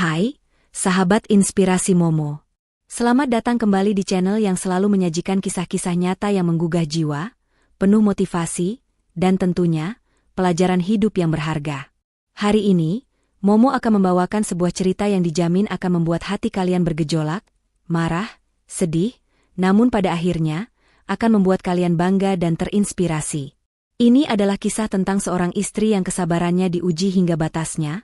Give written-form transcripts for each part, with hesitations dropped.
Hai, sahabat inspirasi Momo. Selamat datang kembali di channel yang selalu menyajikan kisah-kisah nyata yang menggugah jiwa, penuh motivasi, dan tentunya, pelajaran hidup yang berharga. Hari ini, Momo akan membawakan sebuah cerita yang dijamin akan membuat hati kalian bergejolak, marah, sedih, namun pada akhirnya, akan membuat kalian bangga dan terinspirasi. Ini adalah kisah tentang seorang istri yang kesabarannya diuji hingga batasnya,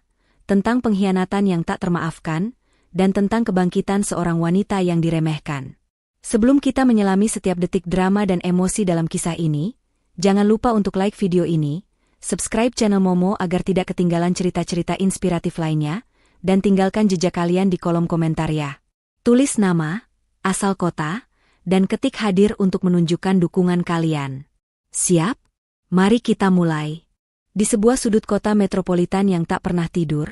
tentang pengkhianatan yang tak termaafkan, dan tentang kebangkitan seorang wanita yang diremehkan. Sebelum kita menyelami setiap detik drama dan emosi dalam kisah ini, jangan lupa untuk like video ini, subscribe channel Momo agar tidak ketinggalan cerita-cerita inspiratif lainnya, dan tinggalkan jejak kalian di kolom komentar ya. Tulis nama, asal kota, dan ketik hadir untuk menunjukkan dukungan kalian. Siap? Mari kita mulai. Di sebuah sudut kota metropolitan yang tak pernah tidur,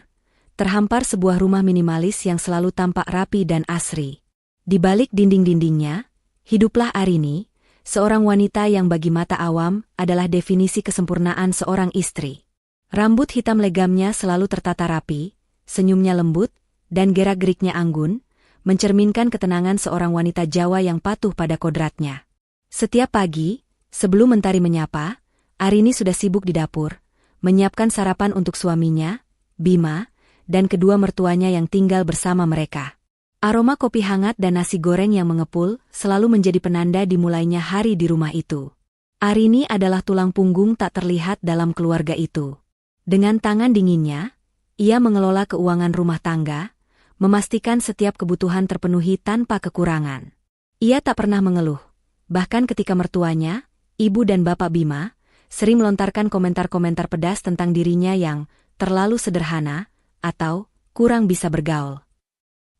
terhampar sebuah rumah minimalis yang selalu tampak rapi dan asri. Di balik dinding-dindingnya, hiduplah Arini, seorang wanita yang bagi mata awam adalah definisi kesempurnaan seorang istri. Rambut hitam legamnya selalu tertata rapi, senyumnya lembut, dan gerak-geriknya anggun, mencerminkan ketenangan seorang wanita Jawa yang patuh pada kodratnya. Setiap pagi, sebelum mentari menyapa, Arini sudah sibuk di dapur, menyiapkan sarapan untuk suaminya, Bima, dan kedua mertuanya yang tinggal bersama mereka. Aroma kopi hangat dan nasi goreng yang mengepul selalu menjadi penanda dimulainya hari di rumah itu. Arini adalah tulang punggung tak terlihat dalam keluarga itu. Dengan tangan dinginnya, ia mengelola keuangan rumah tangga, memastikan setiap kebutuhan terpenuhi tanpa kekurangan. Ia tak pernah mengeluh, bahkan ketika mertuanya, ibu dan bapak Bima, sering melontarkan komentar-komentar pedas tentang dirinya yang terlalu sederhana atau kurang bisa bergaul.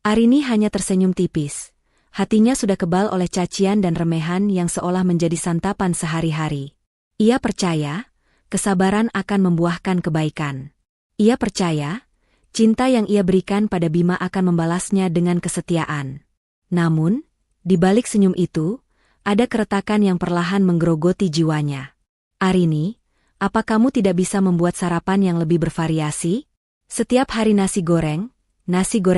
Arini hanya tersenyum tipis. Hatinya sudah kebal oleh cacian dan remehan yang seolah menjadi santapan sehari-hari. Ia percaya, kesabaran akan membuahkan kebaikan. Ia percaya, cinta yang ia berikan pada Bima akan membalasnya dengan kesetiaan. Namun, di balik senyum itu, ada keretakan yang perlahan menggerogoti jiwanya. Arini, apa kamu tidak bisa membuat sarapan yang lebih bervariasi? Setiap hari nasi goreng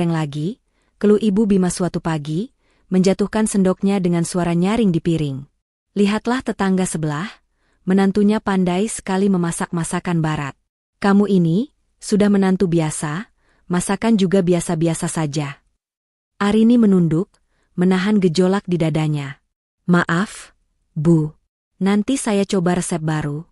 lagi, keluh ibu Bima suatu pagi, menjatuhkan sendoknya dengan suara nyaring di piring. Lihatlah tetangga sebelah, menantunya pandai sekali memasak masakan barat. Kamu ini, sudah menantu biasa, masakan juga biasa-biasa saja. Arini menunduk, menahan gejolak di dadanya. Maaf, Bu. Nanti saya coba resep baru.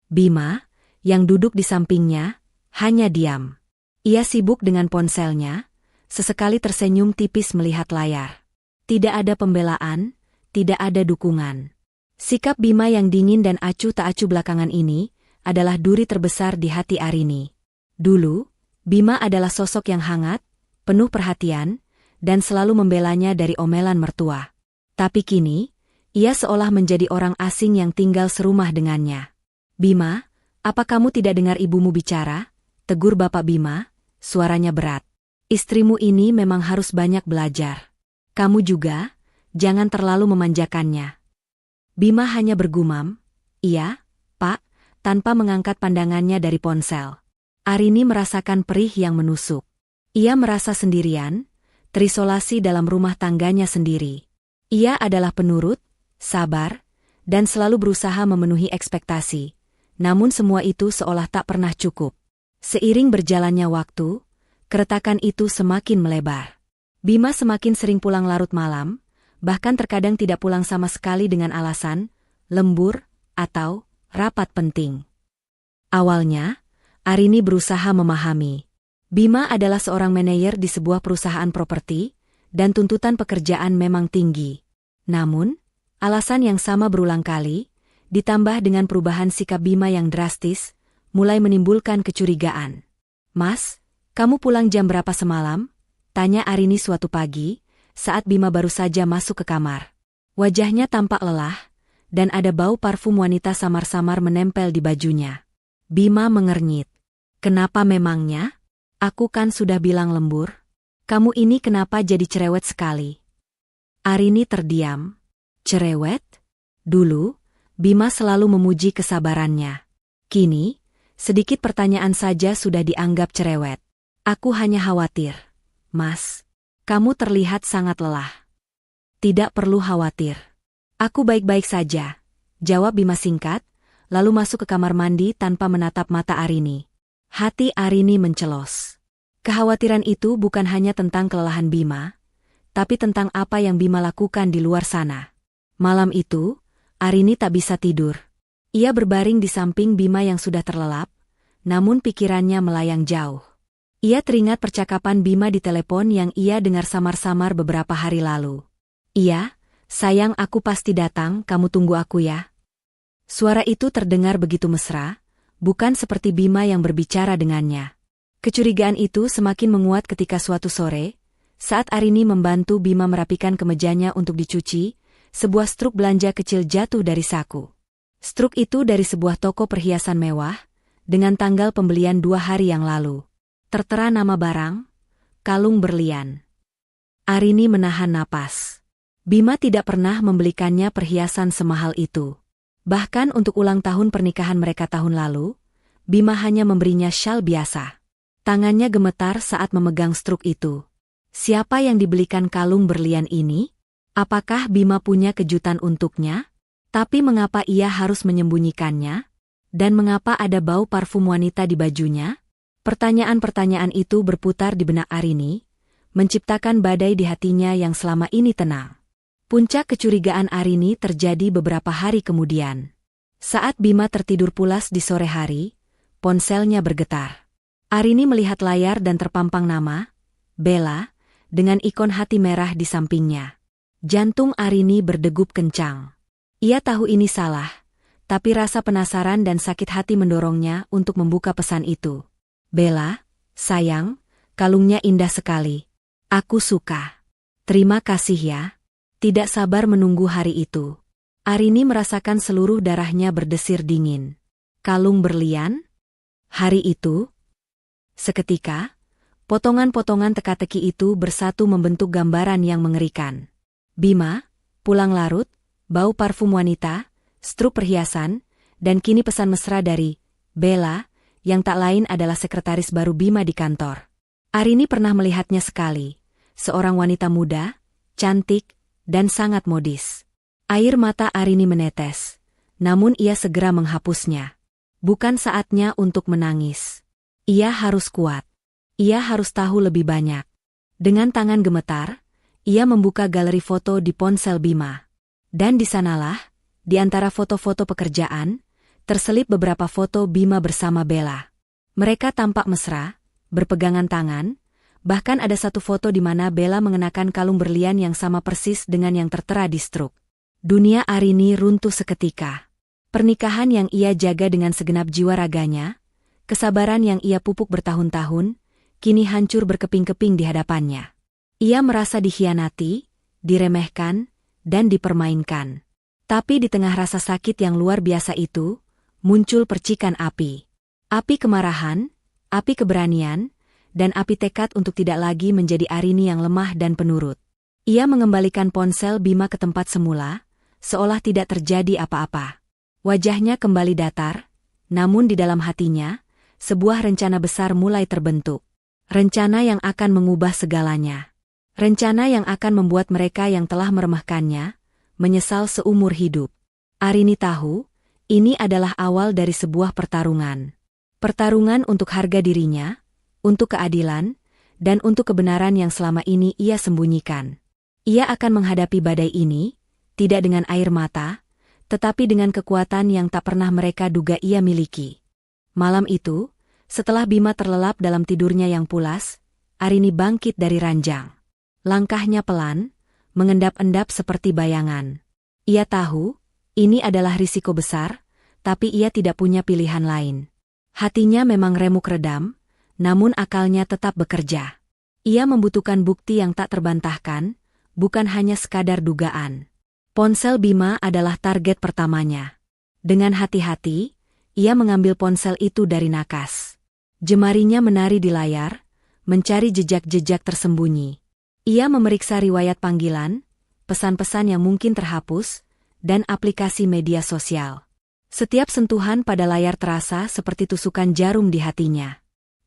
Bima, yang duduk di sampingnya, hanya diam. Ia sibuk dengan ponselnya, sesekali tersenyum tipis melihat layar. Tidak ada pembelaan, tidak ada dukungan. Sikap Bima yang dingin dan acuh tak acuh belakangan ini, adalah duri terbesar di hati Arini. Dulu, Bima adalah sosok yang hangat, penuh perhatian, dan selalu membelanya dari omelan mertua. Tapi kini, ia seolah menjadi orang asing yang tinggal serumah dengannya. Bima, apa kamu tidak dengar ibumu bicara? Tegur Bapak Bima, suaranya berat. Istrimu ini memang harus banyak belajar. Kamu juga, jangan terlalu memanjakannya. Bima hanya bergumam, iya, Pak, tanpa mengangkat pandangannya dari ponsel. Arini merasakan perih yang menusuk. Ia merasa sendirian, terisolasi dalam rumah tangganya sendiri. Ia adalah penurut, sabar, dan selalu berusaha memenuhi ekspektasi. Namun semua itu seolah tak pernah cukup. Seiring berjalannya waktu, keretakan itu semakin melebar. Bima semakin sering pulang larut malam, bahkan terkadang tidak pulang sama sekali dengan alasan lembur atau rapat penting. Awalnya, Arini berusaha memahami. Bima adalah seorang manajer di sebuah perusahaan properti, dan tuntutan pekerjaan memang tinggi. Namun, alasan yang sama berulang kali, ditambah dengan perubahan sikap Bima yang drastis, mulai menimbulkan kecurigaan. Mas, kamu pulang jam berapa semalam? Tanya Arini suatu pagi, saat Bima baru saja masuk ke kamar. Wajahnya tampak lelah, dan ada bau parfum wanita samar-samar menempel di bajunya. Bima mengernyit. Kenapa memangnya? Aku kan sudah bilang lembur. Kamu ini kenapa jadi cerewet sekali? Arini terdiam. Cerewet? Dulu, Bima selalu memuji kesabarannya. Kini, sedikit pertanyaan saja sudah dianggap cerewet. Aku hanya khawatir, Mas. Kamu terlihat sangat lelah. Tidak perlu khawatir. Aku baik-baik saja, jawab Bima singkat, lalu masuk ke kamar mandi tanpa menatap mata Arini. Hati Arini mencelos. Kekhawatiran itu bukan hanya tentang kelelahan Bima, tapi tentang apa yang Bima lakukan di luar sana. Malam itu, Arini tak bisa tidur. Ia berbaring di samping Bima yang sudah terlelap, namun pikirannya melayang jauh. Ia teringat percakapan Bima di telepon yang ia dengar samar-samar beberapa hari lalu. Iya, sayang, aku pasti datang, kamu tunggu aku ya. Suara itu terdengar begitu mesra, bukan seperti Bima yang berbicara dengannya. Kecurigaan itu semakin menguat ketika suatu sore, saat Arini membantu Bima merapikan kemejanya untuk dicuci, sebuah struk belanja kecil jatuh dari saku. Struk itu dari sebuah toko perhiasan mewah, dengan tanggal pembelian 2 hari yang lalu. Tertera nama barang, kalung berlian. Arini menahan napas. Bima tidak pernah membelikannya perhiasan semahal itu. Bahkan untuk ulang tahun pernikahan mereka tahun lalu, Bima hanya memberinya syal biasa. Tangannya gemetar saat memegang struk itu. Siapa yang dibelikan kalung berlian ini? Apakah Bima punya kejutan untuknya? Tapi mengapa ia harus menyembunyikannya? Dan mengapa ada bau parfum wanita di bajunya? Pertanyaan-pertanyaan itu berputar di benak Arini, menciptakan badai di hatinya yang selama ini tenang. Puncak kecurigaan Arini terjadi beberapa hari kemudian. Saat Bima tertidur pulas di sore hari, ponselnya bergetar. Arini melihat layar dan terpampang nama, Bella, dengan ikon hati merah di sampingnya. Jantung Arini berdegup kencang. Ia tahu ini salah, tapi rasa penasaran dan sakit hati mendorongnya untuk membuka pesan itu. Bella, sayang, kalungnya indah sekali. Aku suka. Terima kasih ya. Tidak sabar menunggu hari itu. Arini merasakan seluruh darahnya berdesir dingin. Kalung berlian? Hari itu? Seketika, potongan-potongan teka-teki itu bersatu membentuk gambaran yang mengerikan. Bima, pulang larut, bau parfum wanita, struk perhiasan, dan kini pesan mesra dari Bella, yang tak lain adalah sekretaris baru Bima di kantor. Arini pernah melihatnya sekali. Seorang wanita muda, cantik, dan sangat modis. Air mata Arini menetes, namun ia segera menghapusnya. Bukan saatnya untuk menangis. Ia harus kuat. Ia harus tahu lebih banyak. Dengan tangan gemetar, ia membuka galeri foto di ponsel Bima. Dan di sanalah, di antara foto-foto pekerjaan, terselip beberapa foto Bima bersama Bella. Mereka tampak mesra, berpegangan tangan, bahkan ada satu foto di mana Bella mengenakan kalung berlian yang sama persis dengan yang tertera di struk. Dunia Arini runtuh seketika. Pernikahan yang ia jaga dengan segenap jiwa raganya, kesabaran yang ia pupuk bertahun-tahun, kini hancur berkeping-keping di hadapannya. Ia merasa dikhianati, diremehkan, dan dipermainkan. Tapi di tengah rasa sakit yang luar biasa itu, muncul percikan api. Api kemarahan, api keberanian, dan api tekad untuk tidak lagi menjadi Arini yang lemah dan penurut. Ia mengembalikan ponsel Bima ke tempat semula, seolah tidak terjadi apa-apa. Wajahnya kembali datar, namun di dalam hatinya, sebuah rencana besar mulai terbentuk. Rencana yang akan mengubah segalanya. Rencana yang akan membuat mereka yang telah meremehkannya, menyesal seumur hidup. Arini tahu, ini adalah awal dari sebuah pertarungan. Pertarungan untuk harga dirinya, untuk keadilan, dan untuk kebenaran yang selama ini ia sembunyikan. Ia akan menghadapi badai ini, tidak dengan air mata, tetapi dengan kekuatan yang tak pernah mereka duga ia miliki. Malam itu, setelah Bima terlelap dalam tidurnya yang pulas, Arini bangkit dari ranjang. Langkahnya pelan, mengendap-endap seperti bayangan. Ia tahu, ini adalah risiko besar, tapi ia tidak punya pilihan lain. Hatinya memang remuk redam, namun akalnya tetap bekerja. Ia membutuhkan bukti yang tak terbantahkan, bukan hanya sekadar dugaan. Ponsel Bima adalah target pertamanya. Dengan hati-hati, ia mengambil ponsel itu dari nakas. Jemarinya menari di layar, mencari jejak-jejak tersembunyi. Ia memeriksa riwayat panggilan, pesan-pesan yang mungkin terhapus, dan aplikasi media sosial. Setiap sentuhan pada layar terasa seperti tusukan jarum di hatinya.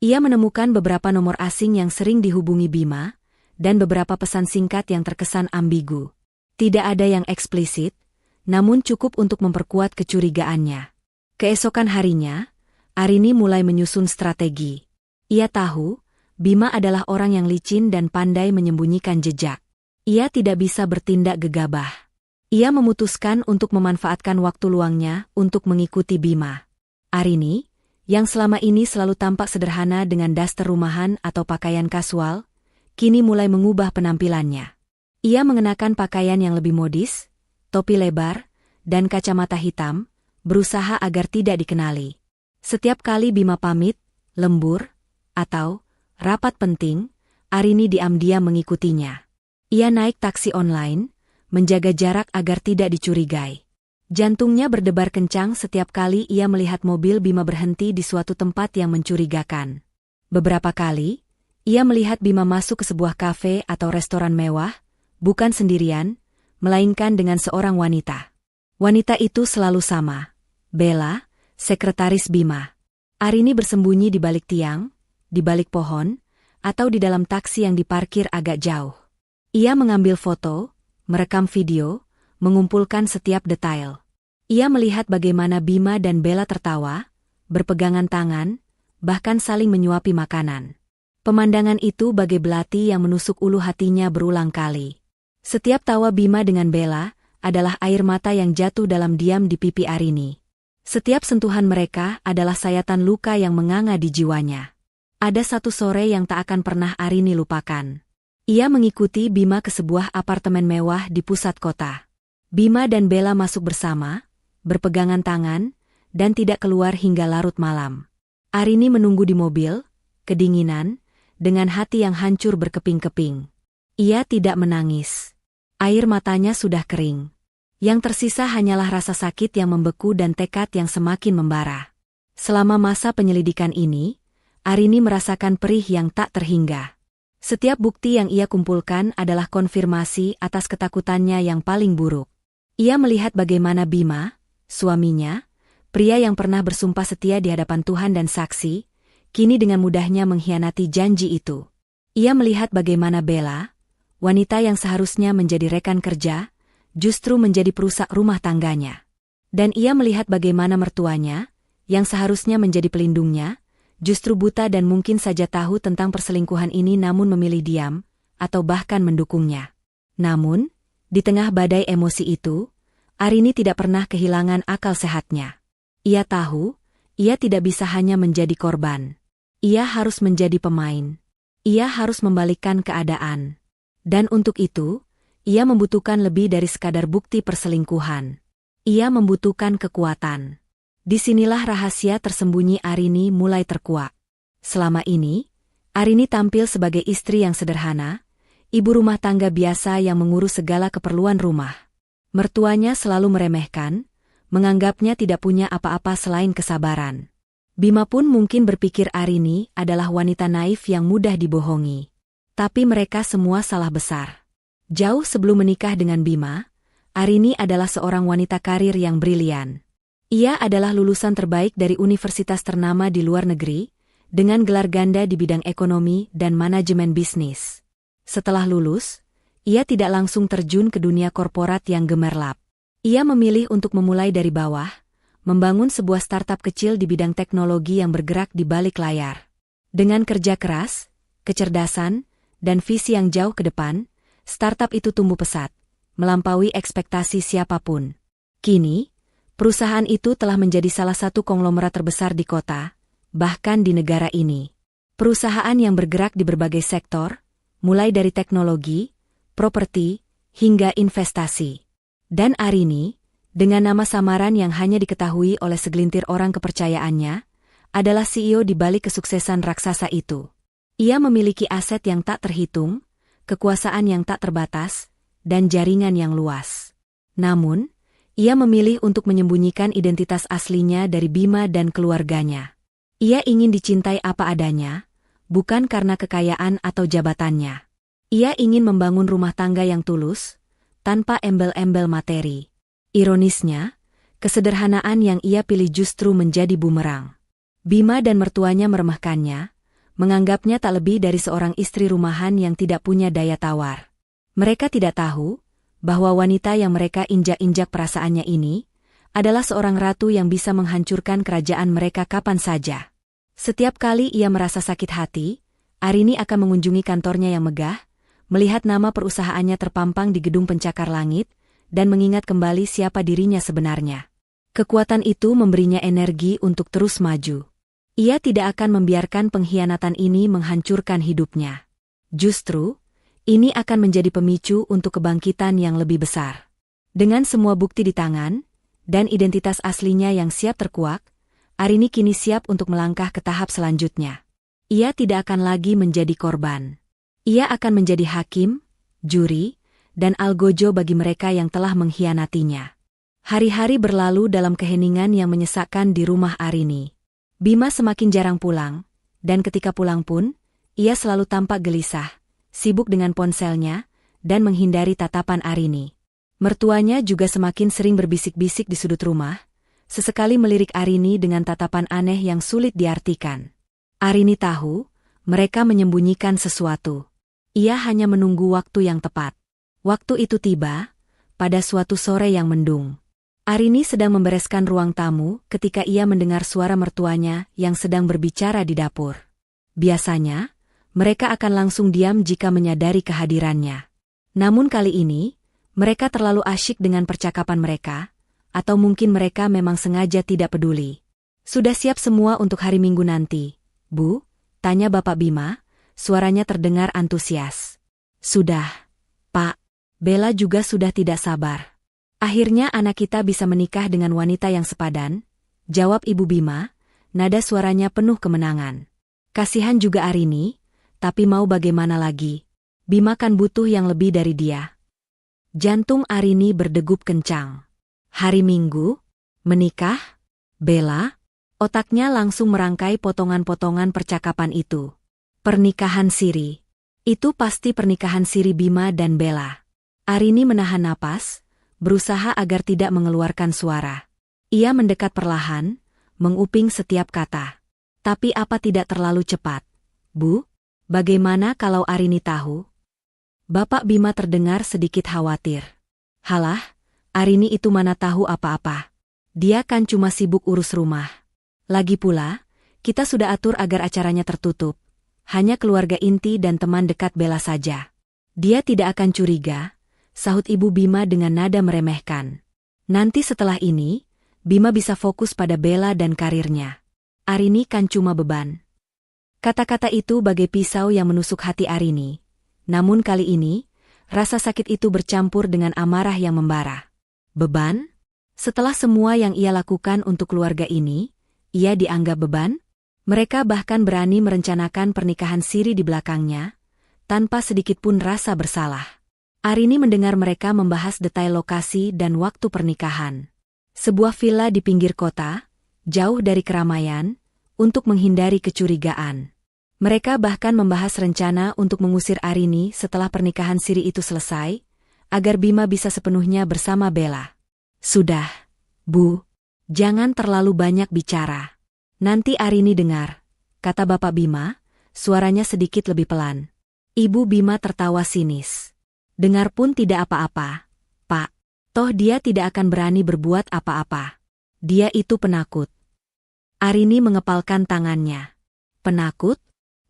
Ia menemukan beberapa nomor asing yang sering dihubungi Bima, dan beberapa pesan singkat yang terkesan ambigu. Tidak ada yang eksplisit, namun cukup untuk memperkuat kecurigaannya. Keesokan harinya, Arini mulai menyusun strategi. Ia tahu, Bima adalah orang yang licin dan pandai menyembunyikan jejak. Ia tidak bisa bertindak gegabah. Ia memutuskan untuk memanfaatkan waktu luangnya untuk mengikuti Bima. Arini, yang selama ini selalu tampak sederhana dengan daster rumahan atau pakaian kasual, kini mulai mengubah penampilannya. Ia mengenakan pakaian yang lebih modis, topi lebar, dan kacamata hitam, berusaha agar tidak dikenali. Setiap kali Bima pamit, lembur, atau rapat penting, Arini diam-diam mengikutinya. Ia naik taksi online, menjaga jarak agar tidak dicurigai. Jantungnya berdebar kencang setiap kali ia melihat mobil Bima berhenti di suatu tempat yang mencurigakan. Beberapa kali, ia melihat Bima masuk ke sebuah kafe atau restoran mewah, bukan sendirian, melainkan dengan seorang wanita. Wanita itu selalu sama, Bella, sekretaris Bima. Arini bersembunyi di balik tiang, di balik pohon, atau di dalam taksi yang diparkir agak jauh. Ia mengambil foto, merekam video, mengumpulkan setiap detail. Ia melihat bagaimana Bima dan Bella tertawa, berpegangan tangan, bahkan saling menyuapi makanan. Pemandangan itu bagai belati yang menusuk ulu hatinya berulang kali. Setiap tawa Bima dengan Bella adalah air mata yang jatuh dalam diam di pipi Arini. Setiap sentuhan mereka adalah sayatan luka yang menganga di jiwanya. Ada satu sore yang tak akan pernah Arini lupakan. Ia mengikuti Bima ke sebuah apartemen mewah di pusat kota. Bima dan Bella masuk bersama, berpegangan tangan, dan tidak keluar hingga larut malam. Arini menunggu di mobil, kedinginan, dengan hati yang hancur berkeping-keping. Ia tidak menangis. Air matanya sudah kering. Yang tersisa hanyalah rasa sakit yang membeku dan tekad yang semakin membara. Selama masa penyelidikan ini, Arini merasakan perih yang tak terhingga. Setiap bukti yang ia kumpulkan adalah konfirmasi atas ketakutannya yang paling buruk. Ia melihat bagaimana Bima, suaminya, pria yang pernah bersumpah setia di hadapan Tuhan dan saksi, kini dengan mudahnya mengkhianati janji itu. Ia melihat bagaimana Bella, wanita yang seharusnya menjadi rekan kerja, justru menjadi perusak rumah tangganya. Dan ia melihat bagaimana mertuanya, yang seharusnya menjadi pelindungnya, justru buta dan mungkin saja tahu tentang perselingkuhan ini namun memilih diam, atau bahkan mendukungnya. Namun, di tengah badai emosi itu, Arini tidak pernah kehilangan akal sehatnya. Ia tahu, ia tidak bisa hanya menjadi korban. Ia harus menjadi pemain. Ia harus membalikkan keadaan. Dan untuk itu, ia membutuhkan lebih dari sekadar bukti perselingkuhan. Ia membutuhkan kekuatan. Disinilah rahasia tersembunyi Arini mulai terkuak. Selama ini, Arini tampil sebagai istri yang sederhana, ibu rumah tangga biasa yang mengurus segala keperluan rumah. Mertuanya selalu meremehkan, menganggapnya tidak punya apa-apa selain kesabaran. Bima pun mungkin berpikir Arini adalah wanita naif yang mudah dibohongi. Tapi mereka semua salah besar. Jauh sebelum menikah dengan Bima, Arini adalah seorang wanita karir yang brilian. Ia adalah lulusan terbaik dari universitas ternama di luar negeri, dengan gelar ganda di bidang ekonomi dan manajemen bisnis. Setelah lulus, ia tidak langsung terjun ke dunia korporat yang gemerlap. Ia memilih untuk memulai dari bawah, membangun sebuah startup kecil di bidang teknologi yang bergerak di balik layar. Dengan kerja keras, kecerdasan, dan visi yang jauh ke depan, startup itu tumbuh pesat, melampaui ekspektasi siapapun. Kini, perusahaan itu telah menjadi salah satu konglomerat terbesar di kota, bahkan di negara ini. Perusahaan yang bergerak di berbagai sektor, mulai dari teknologi, properti, hingga investasi. Dan Arini, dengan nama samaran yang hanya diketahui oleh segelintir orang kepercayaannya, adalah CEO di balik kesuksesan raksasa itu. Ia memiliki aset yang tak terhitung, kekuasaan yang tak terbatas, dan jaringan yang luas. Namun, ia memilih untuk menyembunyikan identitas aslinya dari Bima dan keluarganya. Ia ingin dicintai apa adanya, bukan karena kekayaan atau jabatannya. Ia ingin membangun rumah tangga yang tulus, tanpa embel-embel materi. Ironisnya, kesederhanaan yang ia pilih justru menjadi bumerang. Bima dan mertuanya meremehkannya, menganggapnya tak lebih dari seorang istri rumahan yang tidak punya daya tawar. Mereka tidak tahu bahwa wanita yang mereka injak-injak perasaannya ini adalah seorang ratu yang bisa menghancurkan kerajaan mereka kapan saja. Setiap kali ia merasa sakit hati, Arini akan mengunjungi kantornya yang megah, melihat nama perusahaannya terpampang di gedung pencakar langit, dan mengingat kembali siapa dirinya sebenarnya. Kekuatan itu memberinya energi untuk terus maju. Ia tidak akan membiarkan pengkhianatan ini menghancurkan hidupnya. Justru, ini akan menjadi pemicu untuk kebangkitan yang lebih besar. Dengan semua bukti di tangan, dan identitas aslinya yang siap terkuak, Arini kini siap untuk melangkah ke tahap selanjutnya. Ia tidak akan lagi menjadi korban. Ia akan menjadi hakim, juri, dan algojo bagi mereka yang telah mengkhianatinya. Hari-hari berlalu dalam keheningan yang menyesakkan di rumah Arini. Bima semakin jarang pulang, dan ketika pulang pun, ia selalu tampak gelisah, sibuk dengan ponselnya, dan menghindari tatapan Arini. Mertuanya juga semakin sering berbisik-bisik di sudut rumah, sesekali melirik Arini dengan tatapan aneh yang sulit diartikan. Arini tahu, mereka menyembunyikan sesuatu. Ia hanya menunggu waktu yang tepat. Waktu itu tiba, pada suatu sore yang mendung. Arini sedang membereskan ruang tamu ketika ia mendengar suara mertuanya yang sedang berbicara di dapur. Biasanya, mereka akan langsung diam jika menyadari kehadirannya. Namun kali ini, mereka terlalu asyik dengan percakapan mereka, atau mungkin mereka memang sengaja tidak peduli. Sudah siap semua untuk hari Minggu nanti, Bu? Tanya Bapak Bima, suaranya terdengar antusias. Sudah, Pak. Bella juga sudah tidak sabar. Akhirnya anak kita bisa menikah dengan wanita yang sepadan, jawab Ibu Bima, nada suaranya penuh kemenangan. Kasihan juga Arini, tapi mau bagaimana lagi? Bima kan butuh yang lebih dari dia. Jantung Arini berdegup kencang. Hari Minggu? Menikah? Bella? Otaknya langsung merangkai potongan-potongan percakapan itu. Pernikahan siri. Itu pasti pernikahan siri Bima dan Bella. Arini menahan napas, berusaha agar tidak mengeluarkan suara. Ia mendekat perlahan, menguping setiap kata. Tapi apa tidak terlalu cepat? Bu, bagaimana kalau Arini tahu? Bapak Bima terdengar sedikit khawatir. Halah, Arini itu mana tahu apa-apa. Dia kan cuma sibuk urus rumah. Lagi pula, kita sudah atur agar acaranya tertutup. Hanya keluarga inti dan teman dekat Bella saja. Dia tidak akan curiga, sahut Ibu Bima dengan nada meremehkan. Nanti setelah ini, Bima bisa fokus pada Bella dan karirnya. Arini kan cuma beban. Kata-kata itu bagai pisau yang menusuk hati Arini. Namun kali ini, rasa sakit itu bercampur dengan amarah yang membara. Beban? Setelah semua yang ia lakukan untuk keluarga ini, ia dianggap beban? Mereka bahkan berani merencanakan pernikahan siri di belakangnya, tanpa sedikit pun rasa bersalah. Arini mendengar mereka membahas detail lokasi dan waktu pernikahan. Sebuah villa di pinggir kota, jauh dari keramaian, untuk menghindari kecurigaan. Mereka bahkan membahas rencana untuk mengusir Arini setelah pernikahan siri itu selesai, agar Bima bisa sepenuhnya bersama Bella. Sudah, Bu, jangan terlalu banyak bicara. Nanti Arini dengar, kata Bapak Bima, suaranya sedikit lebih pelan. Ibu Bima tertawa sinis. Dengar pun tidak apa-apa, Pak. Toh dia tidak akan berani berbuat apa-apa. Dia itu penakut. Arini mengepalkan tangannya. Penakut?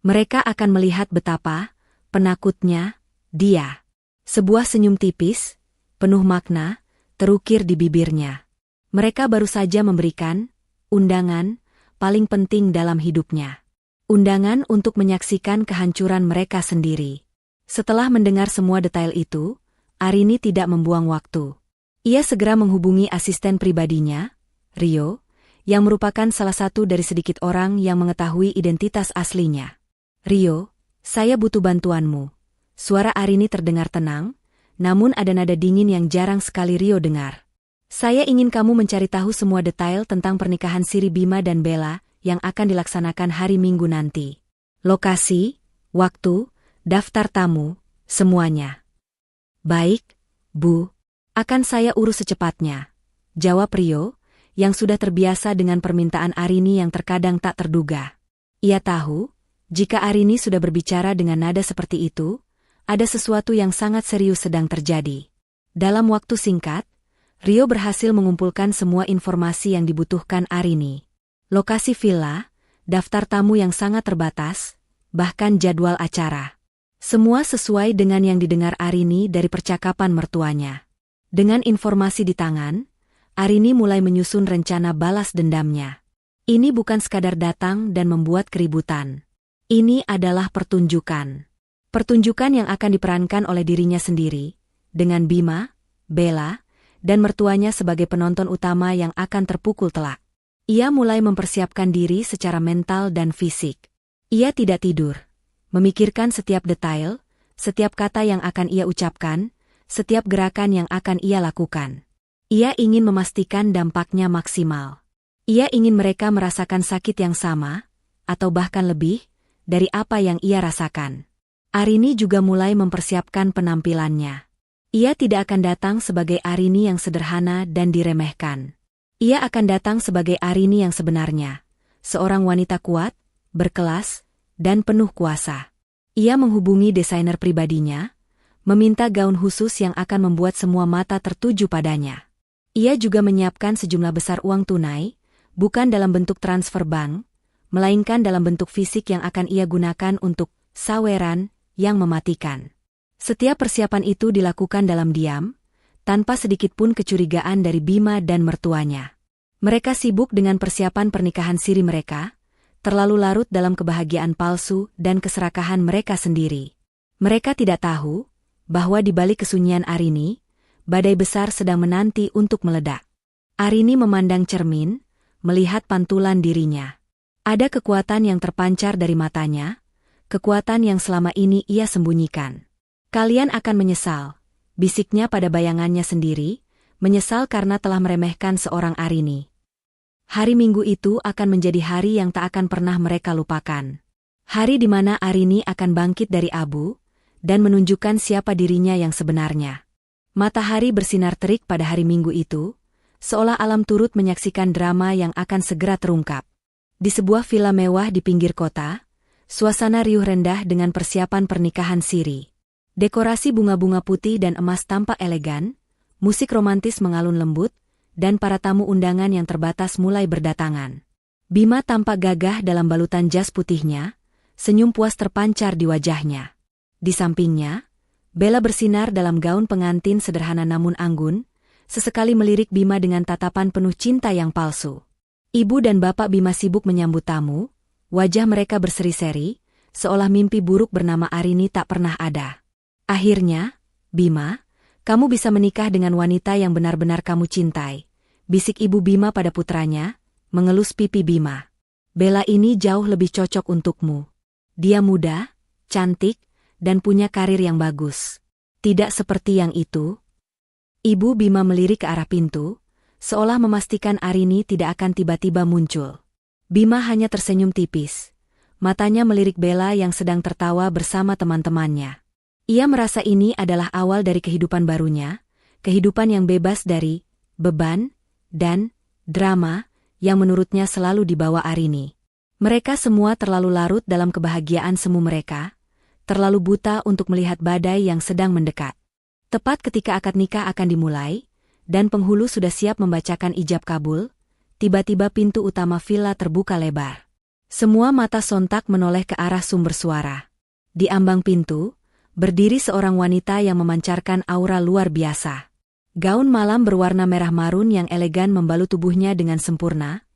Mereka akan melihat betapa penakutnya dia. Sebuah senyum tipis, penuh makna, terukir di bibirnya. Mereka baru saja memberikan undangan paling penting dalam hidupnya. Undangan untuk menyaksikan kehancuran mereka sendiri. Setelah mendengar semua detail itu, Arini tidak membuang waktu. Ia segera menghubungi asisten pribadinya, Rio, yang merupakan salah satu dari sedikit orang yang mengetahui identitas aslinya. Rio, saya butuh bantuanmu. Suara Arini terdengar tenang, namun ada nada dingin yang jarang sekali Rio dengar. Saya ingin kamu mencari tahu semua detail tentang pernikahan siri Bima dan Bella yang akan dilaksanakan hari Minggu nanti. Lokasi, waktu, daftar tamu, semuanya. Baik, Bu. Akan saya urus secepatnya, jawab Rio, yang sudah terbiasa dengan permintaan Arini yang terkadang tak terduga. Ia tahu, Jika Arini sudah berbicara dengan nada seperti itu, ada sesuatu yang sangat serius sedang terjadi. Dalam waktu singkat, Rio berhasil mengumpulkan semua informasi yang dibutuhkan Arini. Lokasi villa, daftar tamu yang sangat terbatas, bahkan jadwal acara. Semua sesuai dengan yang didengar Arini dari percakapan mertuanya. Dengan informasi di tangan, Arini mulai menyusun rencana balas dendamnya. Ini bukan sekadar datang dan membuat keributan. Ini adalah pertunjukan. Pertunjukan yang akan diperankan oleh dirinya sendiri, dengan Bima, Bella, dan mertuanya sebagai penonton utama yang akan terpukul telak. Ia mulai mempersiapkan diri secara mental dan fisik. Ia tidak tidur, memikirkan setiap detail, setiap kata yang akan ia ucapkan, setiap gerakan yang akan ia lakukan. Ia ingin memastikan dampaknya maksimal. Ia ingin mereka merasakan sakit yang sama, atau bahkan lebih, dari apa yang ia rasakan. Arini juga mulai mempersiapkan penampilannya. Ia tidak akan datang sebagai Arini yang sederhana dan diremehkan. Ia akan datang sebagai Arini yang sebenarnya, seorang wanita kuat, berkelas, dan penuh kuasa. Ia menghubungi desainer pribadinya, meminta gaun khusus yang akan membuat semua mata tertuju padanya. Ia juga menyiapkan sejumlah besar uang tunai, bukan dalam bentuk transfer bank, melainkan dalam bentuk fisik yang akan ia gunakan untuk saweran yang mematikan. Setiap persiapan itu dilakukan dalam diam, tanpa sedikit pun kecurigaan dari Bima dan mertuanya. Mereka sibuk dengan persiapan pernikahan siri mereka, terlalu larut dalam kebahagiaan palsu dan keserakahan mereka sendiri. Mereka tidak tahu bahwa di balik kesunyian Arini, badai besar sedang menanti untuk meledak. Arini memandang cermin, melihat pantulan dirinya. Ada kekuatan yang terpancar dari matanya, kekuatan yang selama ini ia sembunyikan. Kalian akan menyesal, bisiknya pada bayangannya sendiri, menyesal karena telah meremehkan seorang Arini. Hari Minggu itu akan menjadi hari yang tak akan pernah mereka lupakan. Hari di mana Arini akan bangkit dari abu, dan menunjukkan siapa dirinya yang sebenarnya. Matahari bersinar terik pada hari Minggu itu, seolah alam turut menyaksikan drama yang akan segera terungkap. Di sebuah villa mewah di pinggir kota, suasana riuh rendah dengan persiapan pernikahan siri. Dekorasi bunga-bunga putih dan emas tampak elegan, musik romantis mengalun lembut, dan para tamu undangan yang terbatas mulai berdatangan. Bima tampak gagah dalam balutan jas putihnya, senyum puas terpancar di wajahnya. Di sampingnya, Bella bersinar dalam gaun pengantin sederhana namun anggun, sesekali melirik Bima dengan tatapan penuh cinta yang palsu. Ibu dan bapak Bima sibuk menyambut tamu, wajah mereka berseri-seri, seolah mimpi buruk bernama Arini tak pernah ada. Akhirnya, Bima, kamu bisa menikah dengan wanita yang benar-benar kamu cintai, bisik ibu Bima pada putranya, mengelus pipi Bima. Bella ini jauh lebih cocok untukmu. Dia muda, cantik, dan punya karir yang bagus. Tidak seperti yang itu. Ibu Bima melirik ke arah pintu, seolah memastikan Arini tidak akan tiba-tiba muncul. Bima hanya tersenyum tipis. Matanya melirik Bella yang sedang tertawa bersama teman-temannya. Ia merasa ini adalah awal dari kehidupan barunya, kehidupan yang bebas dari beban dan drama yang menurutnya selalu dibawa Arini. Mereka semua terlalu larut dalam kebahagiaan semu mereka, terlalu buta untuk melihat badai yang sedang mendekat. Tepat ketika akad nikah akan dimulai, dan penghulu sudah siap membacakan ijab kabul, tiba-tiba pintu utama villa terbuka lebar. Semua mata sontak menoleh ke arah sumber suara. Di ambang pintu, berdiri seorang wanita yang memancarkan aura luar biasa. Gaun malam berwarna merah marun yang elegan membalut tubuhnya dengan sempurna,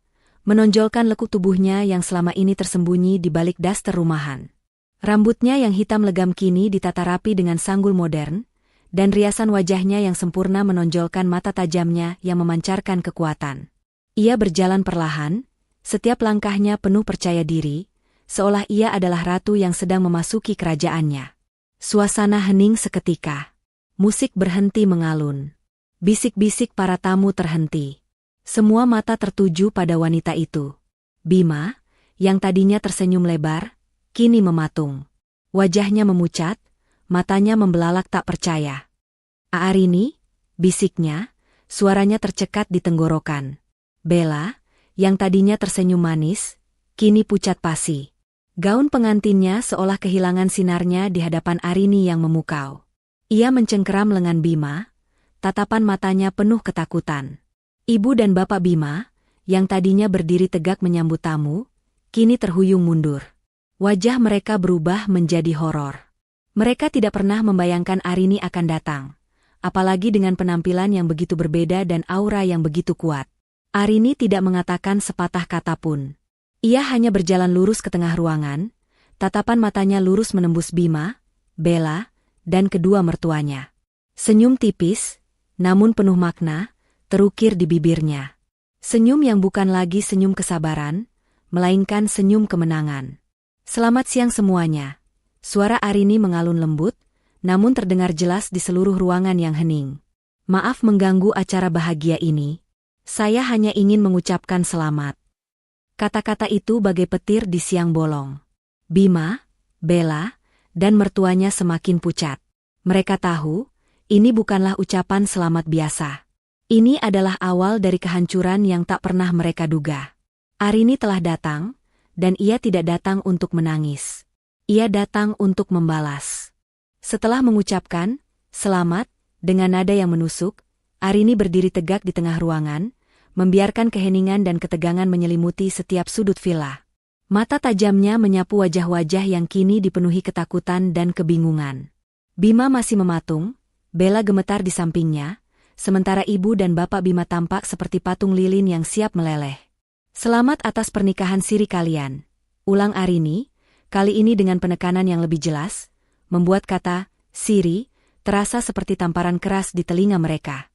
menonjolkan lekuk tubuhnya yang selama ini tersembunyi di balik daster rumahan. Rambutnya yang hitam legam kini ditata rapi dengan sanggul modern, dan riasan wajahnya yang sempurna menonjolkan mata tajamnya yang memancarkan kekuatan. Ia berjalan perlahan, setiap langkahnya penuh percaya diri, seolah ia adalah ratu yang sedang memasuki kerajaannya. Suasana hening seketika. Musik berhenti mengalun. Bisik-bisik para tamu terhenti. Semua mata tertuju pada wanita itu. Bima, yang tadinya tersenyum lebar, kini mematung. Wajahnya memucat, matanya membelalak tak percaya. Arini, bisiknya, suaranya tercekat di tenggorokan. Bella, yang tadinya tersenyum manis, kini pucat pasi. Gaun pengantinnya seolah kehilangan sinarnya di hadapan Arini yang memukau. Ia mencengkeram lengan Bima, tatapan matanya penuh ketakutan. Ibu dan bapak Bima, yang tadinya berdiri tegak menyambut tamu, kini terhuyung mundur. Wajah mereka berubah menjadi horor. Mereka tidak pernah membayangkan Arini akan datang, apalagi dengan penampilan yang begitu berbeda dan aura yang begitu kuat. Arini tidak mengatakan sepatah kata pun. Ia hanya berjalan lurus ke tengah ruangan, tatapan matanya lurus menembus Bima, Bella, dan kedua mertuanya. Senyum tipis, namun penuh makna, terukir di bibirnya. Senyum yang bukan lagi senyum kesabaran, melainkan senyum kemenangan. Selamat siang semuanya. Suara Arini mengalun lembut, namun terdengar jelas di seluruh ruangan yang hening. Maaf mengganggu acara bahagia ini. Saya hanya ingin mengucapkan selamat. Kata-kata itu bagai petir di siang bolong. Bima, Bella, dan mertuanya semakin pucat. Mereka tahu, ini bukanlah ucapan selamat biasa. Ini adalah awal dari kehancuran yang tak pernah mereka duga. Arini telah datang, dan ia tidak datang untuk menangis. Ia datang untuk membalas. Setelah mengucapkan, selamat, dengan nada yang menusuk, Arini berdiri tegak di tengah ruangan, membiarkan keheningan dan ketegangan menyelimuti setiap sudut villa. Mata tajamnya menyapu wajah-wajah yang kini dipenuhi ketakutan dan kebingungan. Bima masih mematung, Bella gemetar di sampingnya, sementara ibu dan bapak Bima tampak seperti patung lilin yang siap meleleh. Selamat atas pernikahan siri kalian, ulang Arini, kali ini dengan penekanan yang lebih jelas, membuat kata siri terasa seperti tamparan keras di telinga mereka.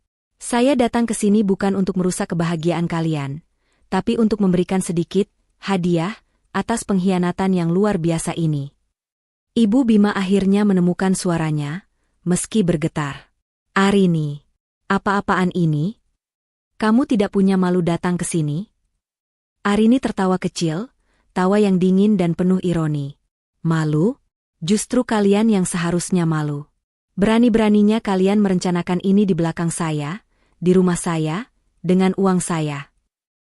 Saya datang ke sini bukan untuk merusak kebahagiaan kalian, tapi untuk memberikan sedikit hadiah atas pengkhianatan yang luar biasa ini. Ibu Bima akhirnya menemukan suaranya, meski bergetar. Arini, apa-apaan ini? Kamu tidak punya malu datang ke sini? Arini tertawa kecil, tawa yang dingin dan penuh ironi. Malu? Justru kalian yang seharusnya malu. Berani-beraninya kalian merencanakan ini di belakang saya, di rumah saya, dengan uang saya.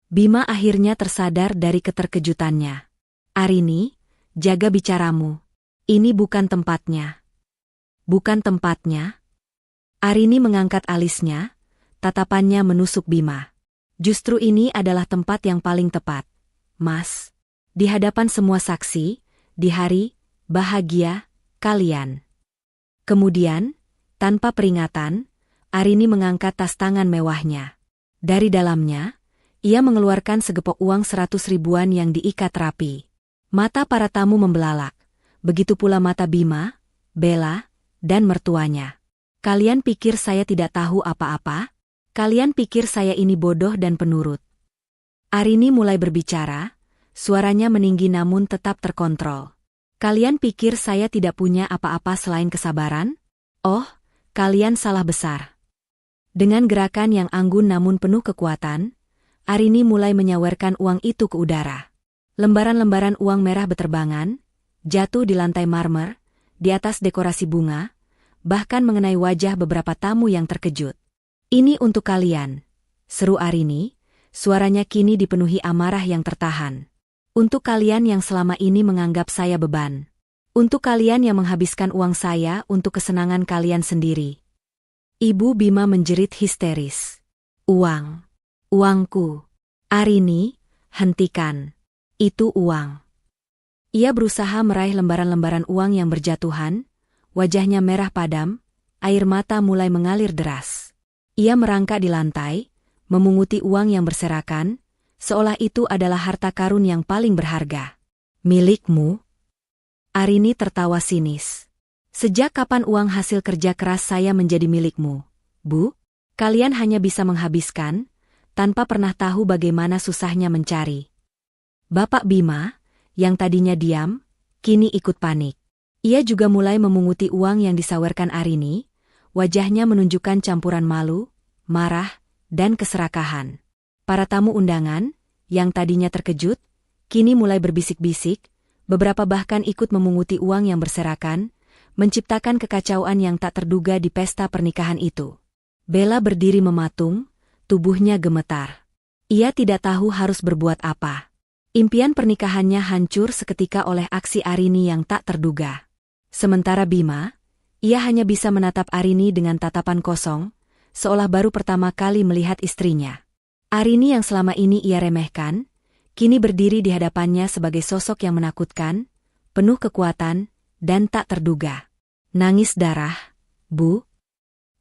Bima akhirnya tersadar dari keterkejutannya. Arini, jaga bicaramu. Ini bukan tempatnya. Bukan tempatnya? Arini mengangkat alisnya, tatapannya menusuk Bima. Justru ini adalah tempat yang paling tepat, Mas. Di hadapan semua saksi, di hari bahagia kalian. Kemudian, tanpa peringatan, Arini mengangkat tas tangan mewahnya. Dari dalamnya, ia mengeluarkan segepok uang 100 ribuan yang diikat rapi. Mata para tamu membelalak, begitu pula mata Bima, Bella, dan mertuanya. Kalian pikir saya tidak tahu apa-apa? Kalian pikir saya ini bodoh dan penurut? Arini mulai berbicara, suaranya meninggi namun tetap terkontrol. Kalian pikir saya tidak punya apa-apa selain kesabaran? Oh, kalian salah besar. Dengan gerakan yang anggun namun penuh kekuatan, Arini mulai menyawerkan uang itu ke udara. Lembaran-lembaran uang merah beterbangan, jatuh di lantai marmer, di atas dekorasi bunga, bahkan mengenai wajah beberapa tamu yang terkejut. Ini untuk kalian, seru Arini, suaranya kini dipenuhi amarah yang tertahan. Untuk kalian yang selama ini menganggap saya beban. Untuk kalian yang menghabiskan uang saya untuk kesenangan kalian sendiri. Ibu Bima menjerit histeris. Uang. Uangku. Arini, hentikan. Itu uang. Ia berusaha meraih lembaran-lembaran uang yang berjatuhan, wajahnya merah padam, air mata mulai mengalir deras. Ia merangkak di lantai, memunguti uang yang berserakan, seolah itu adalah harta karun yang paling berharga. Milikmu? Arini tertawa sinis. Sejak kapan uang hasil kerja keras saya menjadi milikmu, Bu? Kalian hanya bisa menghabiskan, tanpa pernah tahu bagaimana susahnya mencari. Bapak Bima, yang tadinya diam, kini ikut panik. Ia juga mulai memunguti uang yang disawerkan Arini, wajahnya menunjukkan campuran malu, marah, dan keserakahan. Para tamu undangan, yang tadinya terkejut, kini mulai berbisik-bisik, beberapa bahkan ikut memunguti uang yang berserakan, menciptakan kekacauan yang tak terduga di pesta pernikahan itu. Bella berdiri mematung, tubuhnya gemetar. Ia tidak tahu harus berbuat apa. Impian pernikahannya hancur seketika oleh aksi Arini yang tak terduga. Sementara Bima, ia hanya bisa menatap Arini dengan tatapan kosong, seolah baru pertama kali melihat istrinya. Arini yang selama ini ia remehkan, kini berdiri di hadapannya sebagai sosok yang menakutkan, penuh kekuatan, dan tak terduga. Nangis darah, Bu.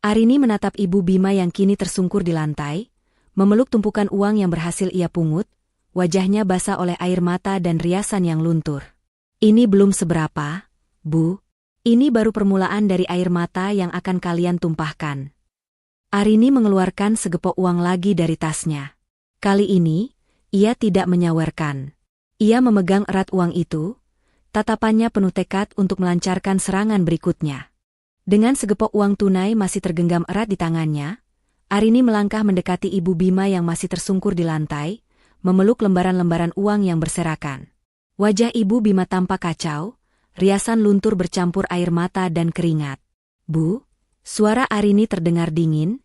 Arini menatap ibu Bima yang kini tersungkur di lantai, memeluk tumpukan uang yang berhasil ia pungut, wajahnya basah oleh air mata dan riasan yang luntur. Ini belum seberapa, Bu. Ini baru permulaan dari air mata yang akan kalian tumpahkan. Arini mengeluarkan segepok uang lagi dari tasnya. Kali ini, ia tidak menyawerkan. Ia memegang erat uang itu, tatapannya penuh tekad untuk melancarkan serangan berikutnya. Dengan segepok uang tunai masih tergenggam erat di tangannya, Arini melangkah mendekati ibu Bima yang masih tersungkur di lantai, memeluk lembaran-lembaran uang yang berserakan. Wajah ibu Bima tampak kacau, riasan luntur bercampur air mata dan keringat. Bu, suara Arini terdengar dingin,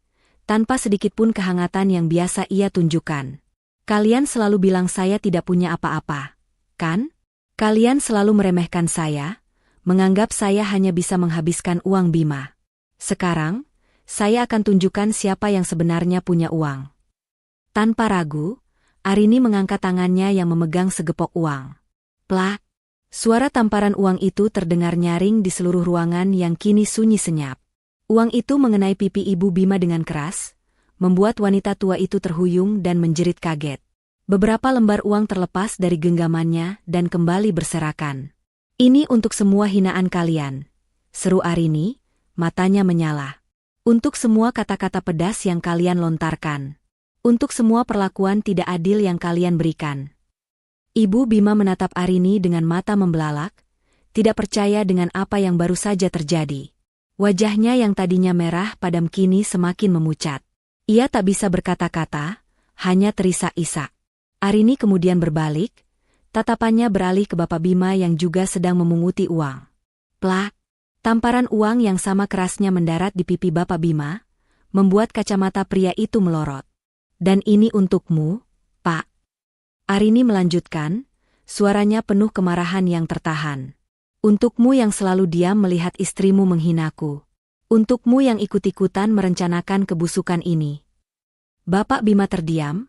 tanpa sedikitpun kehangatan yang biasa ia tunjukkan. Kalian selalu bilang saya tidak punya apa-apa, kan? Kalian selalu meremehkan saya, menganggap saya hanya bisa menghabiskan uang Bima. Sekarang, saya akan tunjukkan siapa yang sebenarnya punya uang. Tanpa ragu, Arini mengangkat tangannya yang memegang segepok uang. Plak! Suara tamparan uang itu terdengar nyaring di seluruh ruangan yang kini sunyi senyap. Uang itu mengenai pipi ibu Bima dengan keras, membuat wanita tua itu terhuyung dan menjerit kaget. Beberapa lembar uang terlepas dari genggamannya dan kembali berserakan. Ini untuk semua hinaan kalian, seru Arini, matanya menyala. Untuk semua kata-kata pedas yang kalian lontarkan. Untuk semua perlakuan tidak adil yang kalian berikan. Ibu Bima menatap Arini dengan mata membelalak, tidak percaya dengan apa yang baru saja terjadi. Wajahnya yang tadinya merah padam kini semakin memucat. Ia tak bisa berkata-kata, hanya terisak-isak. Arini kemudian berbalik, tatapannya beralih ke Bapak Bima yang juga sedang memunguti uang. Plak! Tamparan uang yang sama kerasnya mendarat di pipi Bapak Bima, membuat kacamata pria itu melorot. Dan ini untukmu, Pak. Arini melanjutkan, suaranya penuh kemarahan yang tertahan. Untukmu yang selalu diam melihat istrimu menghinaku. Untukmu yang ikut-ikutan merencanakan kebusukan ini. Bapak Bima terdiam,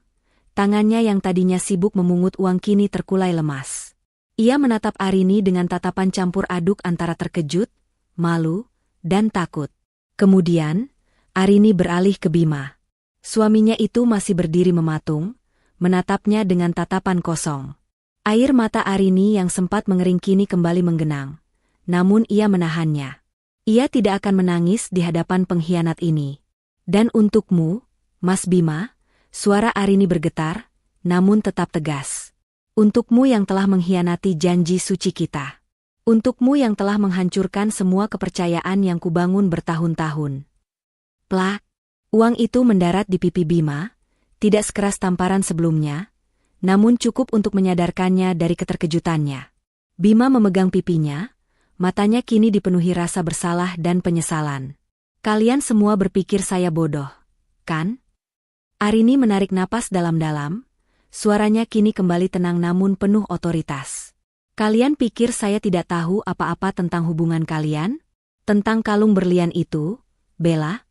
tangannya yang tadinya sibuk memungut uang kini terkulai lemas. Ia menatap Arini dengan tatapan campur aduk antara terkejut, malu, dan takut. Kemudian, Arini beralih ke Bima. Suaminya itu masih berdiri mematung, menatapnya dengan tatapan kosong. Air mata Arini yang sempat mengering kini kembali menggenang, namun ia menahannya. Ia tidak akan menangis di hadapan pengkhianat ini. Dan untukmu, Mas Bima, suara Arini bergetar, namun tetap tegas. Untukmu yang telah mengkhianati janji suci kita. Untukmu yang telah menghancurkan semua kepercayaan yang kubangun bertahun-tahun. Plak! Uang itu mendarat di pipi Bima, tidak sekeras tamparan sebelumnya, namun cukup untuk menyadarkannya dari keterkejutannya. Bima memegang pipinya, matanya kini dipenuhi rasa bersalah dan penyesalan. Kalian semua berpikir saya bodoh, kan? Arini menarik napas dalam-dalam, suaranya kini kembali tenang namun penuh otoritas. Kalian pikir saya tidak tahu apa-apa tentang hubungan kalian? Tentang kalung berlian itu, Bella?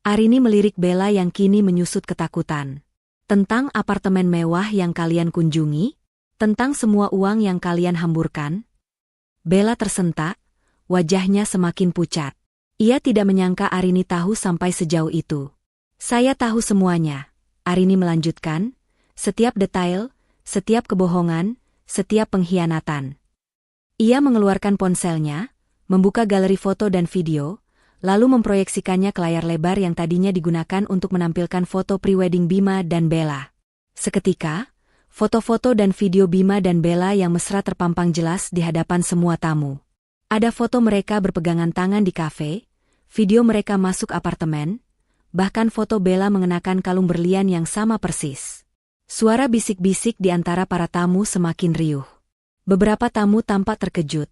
Arini melirik Bella yang kini menyusut ketakutan. Tentang apartemen mewah yang kalian kunjungi? Tentang semua uang yang kalian hamburkan? Bella tersentak, wajahnya semakin pucat. Ia tidak menyangka Arini tahu sampai sejauh itu. Saya tahu semuanya, Arini melanjutkan, setiap detail, setiap kebohongan, setiap pengkhianatan. Ia mengeluarkan ponselnya, membuka galeri foto dan video, lalu memproyeksikannya ke layar lebar yang tadinya digunakan untuk menampilkan foto prewedding Bima dan Bella. Seketika, foto-foto dan video Bima dan Bella yang mesra terpampang jelas di hadapan semua tamu. Ada foto mereka berpegangan tangan di kafe, video mereka masuk apartemen, bahkan foto Bella mengenakan kalung berlian yang sama persis. Suara bisik-bisik di antara para tamu semakin riuh. Beberapa tamu tampak terkejut,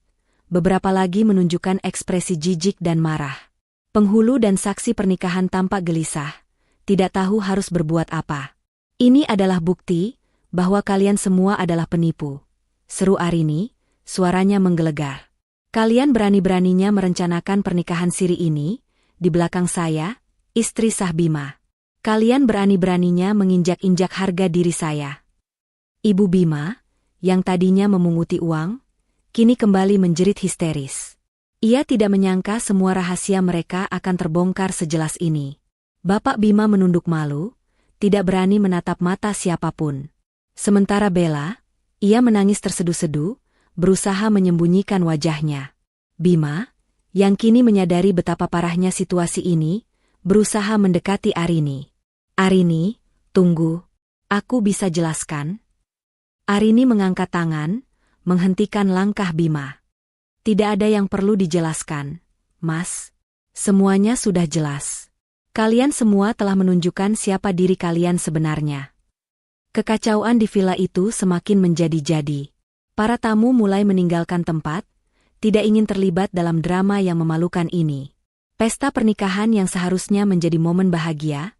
beberapa lagi menunjukkan ekspresi jijik dan marah. Penghulu dan saksi pernikahan tampak gelisah, tidak tahu harus berbuat apa. Ini adalah bukti bahwa kalian semua adalah penipu, seru Arini, suaranya menggelegar. Kalian berani-beraninya merencanakan pernikahan siri ini, di belakang saya, istri sah Bima. Kalian berani-beraninya menginjak-injak harga diri saya. Ibu Bima, yang tadinya memunguti uang, kini kembali menjerit histeris. Ia tidak menyangka semua rahasia mereka akan terbongkar sejelas ini. Bapak Bima menunduk malu, tidak berani menatap mata siapapun. Sementara Bella, ia menangis terseduh-seduh, berusaha menyembunyikan wajahnya. Bima, yang kini menyadari betapa parahnya situasi ini, berusaha mendekati Arini. Arini, tunggu. Aku bisa jelaskan? Arini mengangkat tangan, menghentikan langkah Bima. Tidak ada yang perlu dijelaskan, Mas. Semuanya sudah jelas. Kalian semua telah menunjukkan siapa diri kalian sebenarnya. Kekacauan di villa itu semakin menjadi-jadi. Para tamu mulai meninggalkan tempat, tidak ingin terlibat dalam drama yang memalukan ini. Pesta pernikahan yang seharusnya menjadi momen bahagia,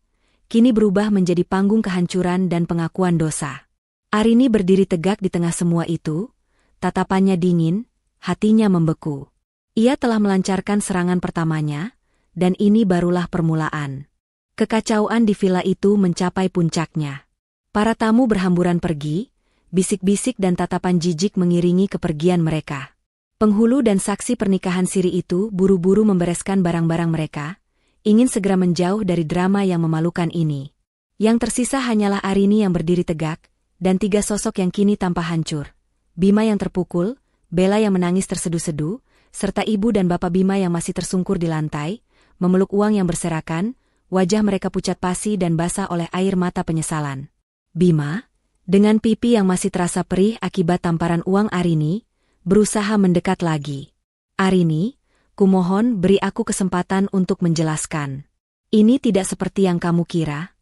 kini berubah menjadi panggung kehancuran dan pengakuan dosa. Arini berdiri tegak di tengah semua itu, tatapannya dingin, hatinya membeku. Ia telah melancarkan serangan pertamanya, dan ini barulah permulaan. Kekacauan di villa itu mencapai puncaknya. Para tamu berhamburan pergi, bisik-bisik dan tatapan jijik mengiringi kepergian mereka. Penghulu dan saksi pernikahan siri itu buru-buru membereskan barang-barang mereka, ingin segera menjauh dari drama yang memalukan ini. Yang tersisa hanyalah Arini yang berdiri tegak, dan 3 sosok yang kini tampak hancur. Bima yang terpukul, Bella yang menangis terseduh-seduh, serta ibu dan bapak Bima yang masih tersungkur di lantai, memeluk uang yang berserakan, wajah mereka pucat pasi dan basah oleh air mata penyesalan. Bima, dengan pipi yang masih terasa perih akibat tamparan uang Arini, berusaha mendekat lagi. Arini, kumohon beri aku kesempatan untuk menjelaskan. Ini tidak seperti yang kamu kira.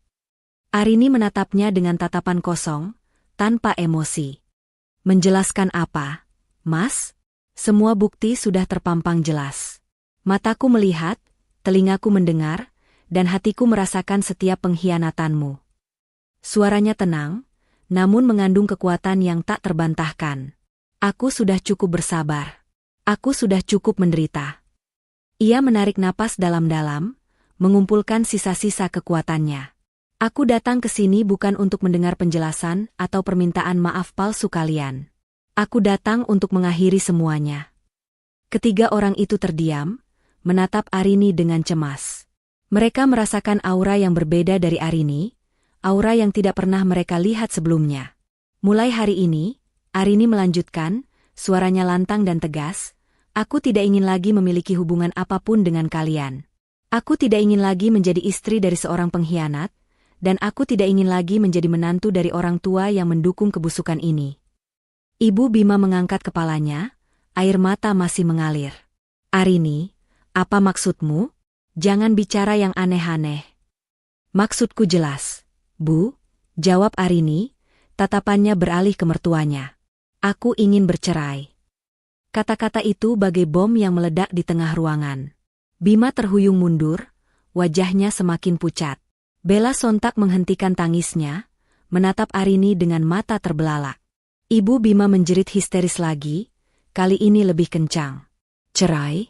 Arini menatapnya dengan tatapan kosong, tanpa emosi. Menjelaskan apa, Mas? Semua bukti sudah terpampang jelas. Mataku melihat, telingaku mendengar, dan hatiku merasakan setiap pengkhianatanmu. Suaranya tenang, namun mengandung kekuatan yang tak terbantahkan. Aku sudah cukup bersabar. Aku sudah cukup menderita. Ia menarik napas dalam-dalam, mengumpulkan sisa-sisa kekuatannya. Aku datang ke sini bukan untuk mendengar penjelasan atau permintaan maaf palsu kalian. Aku datang untuk mengakhiri semuanya. Ketiga orang itu terdiam, menatap Arini dengan cemas. Mereka merasakan aura yang berbeda dari Arini, aura yang tidak pernah mereka lihat sebelumnya. Mulai hari ini, Arini melanjutkan, suaranya lantang dan tegas, aku tidak ingin lagi memiliki hubungan apapun dengan kalian. Aku tidak ingin lagi menjadi istri dari seorang pengkhianat, dan aku tidak ingin lagi menjadi menantu dari orang tua yang mendukung kebusukan ini. Ibu Bima mengangkat kepalanya, air mata masih mengalir. Arini, apa maksudmu? Jangan bicara yang aneh-aneh. Maksudku jelas, Bu, jawab Arini, tatapannya beralih ke mertuanya. Aku ingin bercerai. Kata-kata itu bagai bom yang meledak di tengah ruangan. Bima terhuyung mundur, wajahnya semakin pucat. Bella sontak menghentikan tangisnya, menatap Arini dengan mata terbelalak. Ibu Bima menjerit histeris lagi, kali ini lebih kencang. Cerai?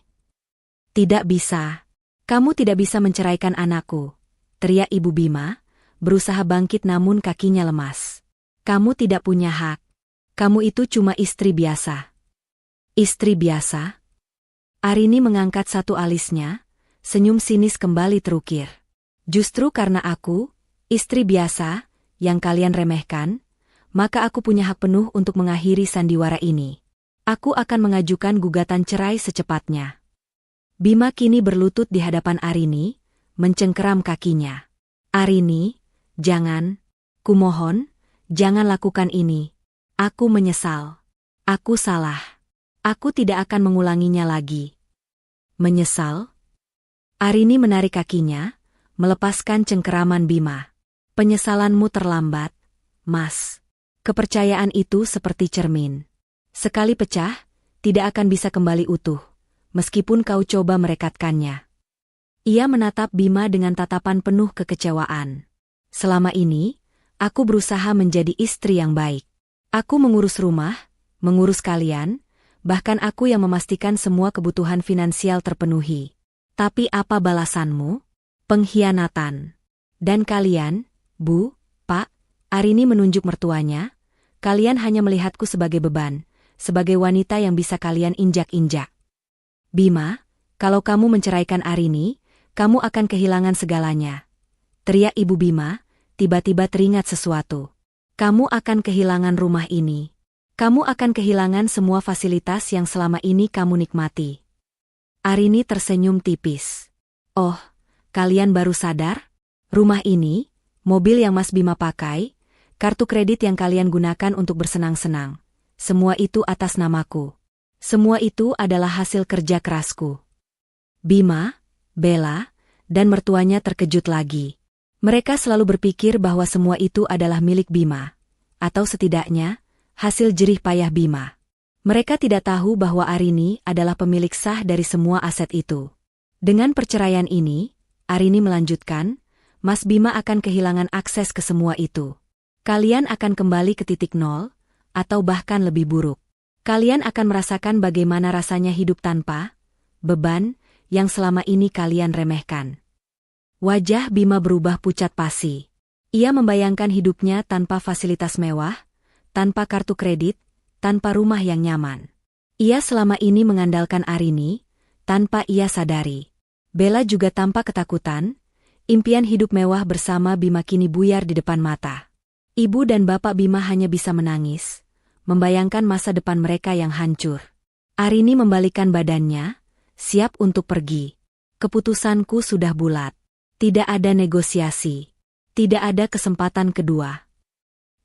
Tidak bisa. Kamu tidak bisa menceraikan anakku, teriak Ibu Bima, berusaha bangkit namun kakinya lemas. Kamu tidak punya hak. Kamu itu cuma istri biasa. Istri biasa? Arini mengangkat satu alisnya, senyum sinis kembali terukir. Justru karena aku, istri biasa, yang kalian remehkan, maka aku punya hak penuh untuk mengakhiri sandiwara ini. Aku akan mengajukan gugatan cerai secepatnya. Bima kini berlutut di hadapan Arini, mencengkeram kakinya. Arini, jangan. Kumohon, jangan lakukan ini. Aku menyesal. Aku salah. Aku tidak akan mengulanginya lagi. Menyesal? Arini menarik kakinya, melepaskan cengkeraman Bima. Penyesalanmu terlambat, Mas. Kepercayaan itu seperti cermin. Sekali pecah, tidak akan bisa kembali utuh, meskipun kau coba merekatkannya. Ia menatap Bima dengan tatapan penuh kekecewaan. Selama ini, Aku berusaha menjadi istri yang baik. Aku mengurus rumah, mengurus kalian, bahkan aku yang memastikan semua kebutuhan finansial terpenuhi. Tapi apa balasanmu? Pengkhianatan. Dan kalian, Bu, Pak, Arini menunjuk mertuanya, kalian hanya melihatku sebagai beban, sebagai wanita yang bisa kalian injak-injak. Bima, kalau kamu menceraikan Arini, kamu akan kehilangan segalanya. Teriak Ibu Bima, tiba-tiba teringat sesuatu. Kamu akan kehilangan rumah ini. Kamu akan kehilangan semua fasilitas yang selama ini kamu nikmati. Arini tersenyum tipis. Oh, kalian baru sadar? Rumah ini, mobil yang Mas Bima pakai, kartu kredit yang kalian gunakan untuk bersenang-senang. Semua itu atas namaku. Semua itu adalah hasil kerja kerasku. Bima, Bella, dan mertuanya terkejut lagi. Mereka selalu berpikir bahwa semua itu adalah milik Bima. Atau setidaknya, hasil jerih payah Bima. Mereka tidak tahu bahwa Arini adalah pemilik sah dari semua aset itu. Dengan perceraian ini, Arini melanjutkan, Mas Bima akan kehilangan akses ke semua itu. Kalian akan kembali ke titik nol, atau bahkan lebih buruk. Kalian akan merasakan bagaimana rasanya hidup tanpa beban yang selama ini kalian remehkan. Wajah Bima berubah pucat pasi. Ia membayangkan hidupnya tanpa fasilitas mewah, tanpa kartu kredit, tanpa rumah yang nyaman. Ia selama ini mengandalkan Arini, tanpa ia sadari. Bella juga tampak ketakutan, impian hidup mewah bersama Bima kini buyar di depan mata. Ibu dan bapak Bima hanya bisa menangis, membayangkan masa depan mereka yang hancur. Arini membalikkan badannya, siap untuk pergi. Keputusanku sudah bulat. Tidak ada negosiasi. Tidak ada kesempatan kedua.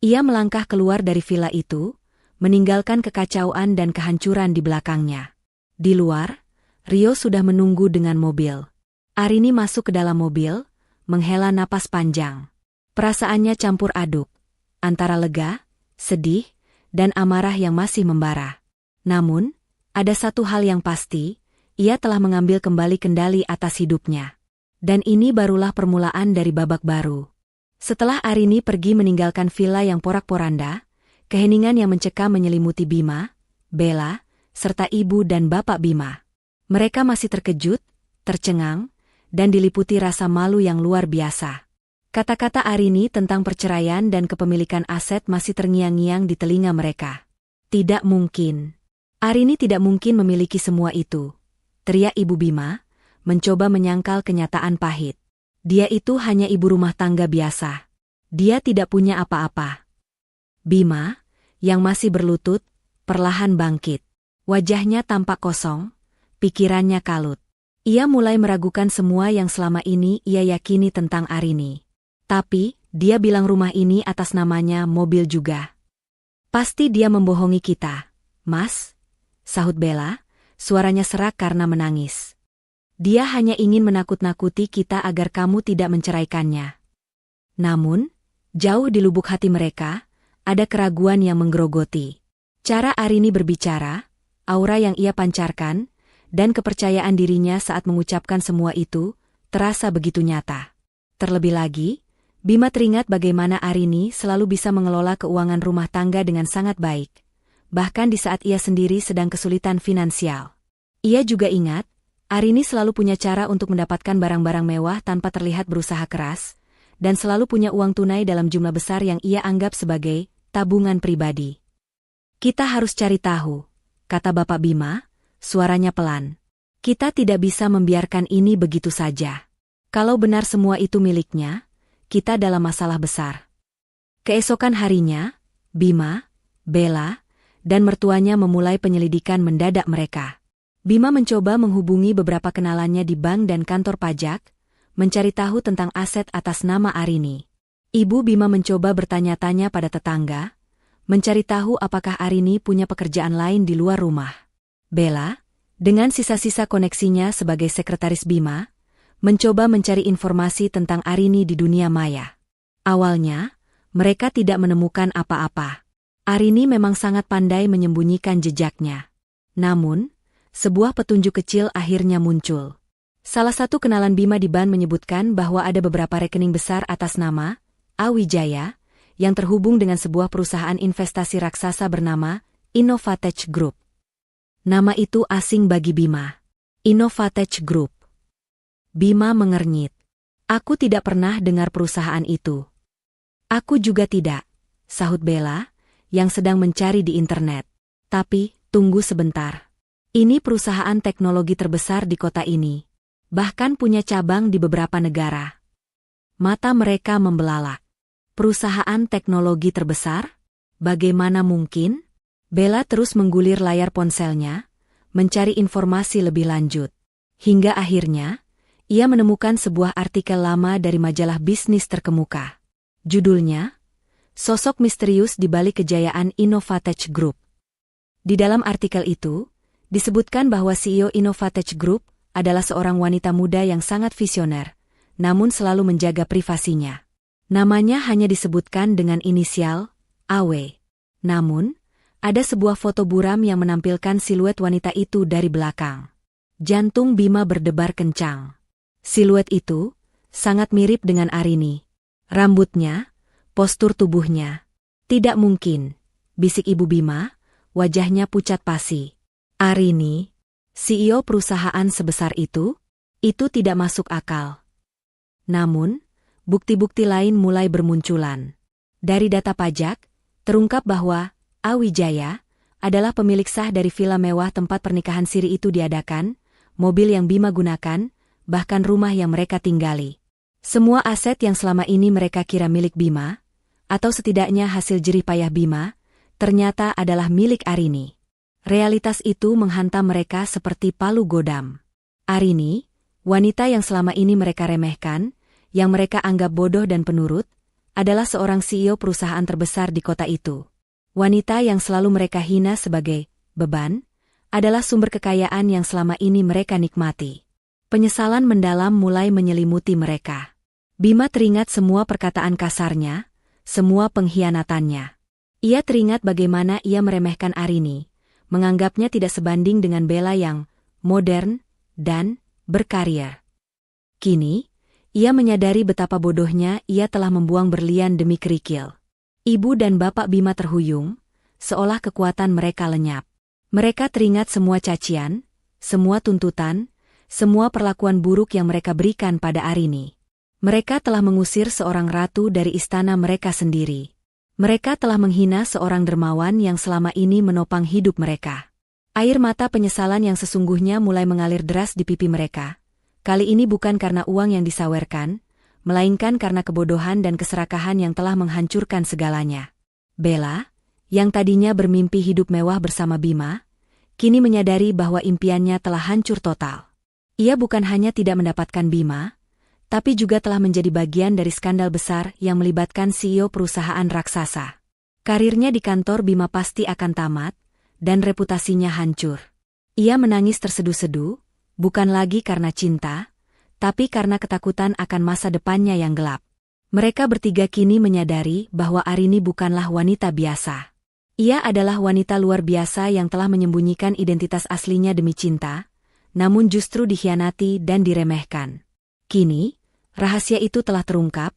Ia melangkah keluar dari villa itu, meninggalkan kekacauan dan kehancuran di belakangnya. Di luar, Rio sudah menunggu dengan mobil. Arini masuk ke dalam mobil, menghela napas panjang. Perasaannya campur aduk, antara lega, sedih, dan amarah yang masih membara. Namun, ada satu hal yang pasti, ia telah mengambil kembali kendali atas hidupnya. Dan ini barulah permulaan dari babak baru. Setelah Arini pergi meninggalkan villa yang porak-poranda, keheningan yang mencekam menyelimuti Bima, Bella, serta ibu dan bapak Bima. Mereka masih terkejut, tercengang, dan diliputi rasa malu yang luar biasa. Kata-kata Arini tentang perceraian dan kepemilikan aset masih terngiang-ngiang di telinga mereka. Tidak mungkin. Arini tidak mungkin memiliki semua itu. Teriak Ibu Bima, mencoba menyangkal kenyataan pahit. Dia itu hanya ibu rumah tangga biasa. Dia tidak punya apa-apa. Bima, yang masih berlutut, perlahan bangkit. Wajahnya tampak kosong, pikirannya kalut. Ia mulai meragukan semua yang selama ini ia yakini tentang Arini. Tapi, dia bilang rumah ini atas namanya mobil juga. Pasti dia membohongi kita, Mas, sahut Bella, suaranya serak karena menangis. Dia hanya ingin menakut-nakuti kita agar kamu tidak menceraikannya. Namun, jauh di lubuk hati mereka, ada keraguan yang menggerogoti. Cara Arini berbicara, aura yang ia pancarkan, dan kepercayaan dirinya saat mengucapkan semua itu, terasa begitu nyata. Terlebih lagi, Bima teringat bagaimana Arini selalu bisa mengelola keuangan rumah tangga dengan sangat baik, bahkan di saat ia sendiri sedang kesulitan finansial. Ia juga ingat, Arini selalu punya cara untuk mendapatkan barang-barang mewah tanpa terlihat berusaha keras, dan selalu punya uang tunai dalam jumlah besar yang ia anggap sebagai tabungan pribadi. Kita harus cari tahu, kata Bapak Bima, suaranya pelan. Kita tidak bisa membiarkan ini begitu saja. Kalau benar semua itu miliknya, kita dalam masalah besar. Keesokan harinya, Bima, Bella, dan mertuanya memulai penyelidikan mendadak mereka. Bima mencoba menghubungi beberapa kenalannya di bank dan kantor pajak, mencari tahu tentang aset atas nama Arini. Ibu Bima mencoba bertanya-tanya pada tetangga, mencari tahu apakah Arini punya pekerjaan lain di luar rumah. Bella, dengan sisa-sisa koneksinya sebagai sekretaris Bima, mencoba mencari informasi tentang Arini di dunia maya. Awalnya, mereka tidak menemukan apa-apa. Arini memang sangat pandai menyembunyikan jejaknya. Namun, sebuah petunjuk kecil akhirnya muncul. Salah satu kenalan Bima di bank menyebutkan bahwa ada beberapa rekening besar atas nama Awijaya yang terhubung dengan sebuah perusahaan investasi raksasa bernama Innovatech Group. Nama itu asing bagi Bima. Innovatech Group. Bima mengernyit. Aku tidak pernah dengar perusahaan itu. Aku juga tidak, sahut Bella, yang sedang mencari di internet. Tapi, tunggu sebentar. Ini perusahaan teknologi terbesar di kota ini. Bahkan punya cabang di beberapa negara. Mata mereka membelalak. Perusahaan teknologi terbesar? Bagaimana mungkin? Bella terus menggulir layar ponselnya, mencari informasi lebih lanjut. Hingga akhirnya, ia menemukan sebuah artikel lama dari majalah bisnis terkemuka. Judulnya, Sosok Misterius di Balik Kejayaan Innovatech Group. Di dalam artikel itu, disebutkan bahwa CEO Innovatech Group adalah seorang wanita muda yang sangat visioner, namun selalu menjaga privasinya. Namanya hanya disebutkan dengan inisial AW. Namun, ada sebuah foto buram yang menampilkan siluet wanita itu dari belakang. Jantung Bima berdebar kencang. Siluet itu sangat mirip dengan Arini. Rambutnya, postur tubuhnya. Tidak mungkin, bisik Ibu Bima, wajahnya pucat pasi. Arini, CEO perusahaan sebesar itu tidak masuk akal. Namun, bukti-bukti lain mulai bermunculan. Dari data pajak, terungkap bahwa Awijaya adalah pemilik sah dari villa mewah tempat pernikahan siri itu diadakan, mobil yang Bima gunakan, bahkan rumah yang mereka tinggali. Semua aset yang selama ini mereka kira milik Bima, atau setidaknya hasil jerih payah Bima, ternyata adalah milik Arini. Realitas itu menghantam mereka seperti palu godam. Arini, wanita yang selama ini mereka remehkan, yang mereka anggap bodoh dan penurut, adalah seorang CEO perusahaan terbesar di kota itu. Wanita yang selalu mereka hina sebagai beban, adalah sumber kekayaan yang selama ini mereka nikmati. Penyesalan mendalam mulai menyelimuti mereka. Bima teringat semua perkataan kasarnya, semua pengkhianatannya. Ia teringat bagaimana ia meremehkan Arini, menganggapnya tidak sebanding dengan Bella yang modern dan berkarir. Kini, ia menyadari betapa bodohnya ia telah membuang berlian demi kerikil. Ibu dan bapak Bima terhuyung, seolah kekuatan mereka lenyap. Mereka teringat semua cacian, semua tuntutan, semua perlakuan buruk yang mereka berikan pada Arini. Mereka telah mengusir seorang ratu dari istana mereka sendiri. Mereka telah menghina seorang dermawan yang selama ini menopang hidup mereka. Air mata penyesalan yang sesungguhnya mulai mengalir deras di pipi mereka. Kali ini bukan karena uang yang disawerkan, melainkan karena kebodohan dan keserakahan yang telah menghancurkan segalanya. Bella, yang tadinya bermimpi hidup mewah bersama Bima, kini menyadari bahwa impiannya telah hancur total. Ia bukan hanya tidak mendapatkan Bima, tapi juga telah menjadi bagian dari skandal besar yang melibatkan CEO perusahaan raksasa. Karirnya di kantor Bima pasti akan tamat, dan reputasinya hancur. Ia menangis terseduh-seduh, bukan lagi karena cinta, tapi karena ketakutan akan masa depannya yang gelap. Mereka bertiga kini menyadari bahwa Arini bukanlah wanita biasa. Ia adalah wanita luar biasa yang telah menyembunyikan identitas aslinya demi cinta, namun justru dikhianati dan diremehkan. Kini, rahasia itu telah terungkap,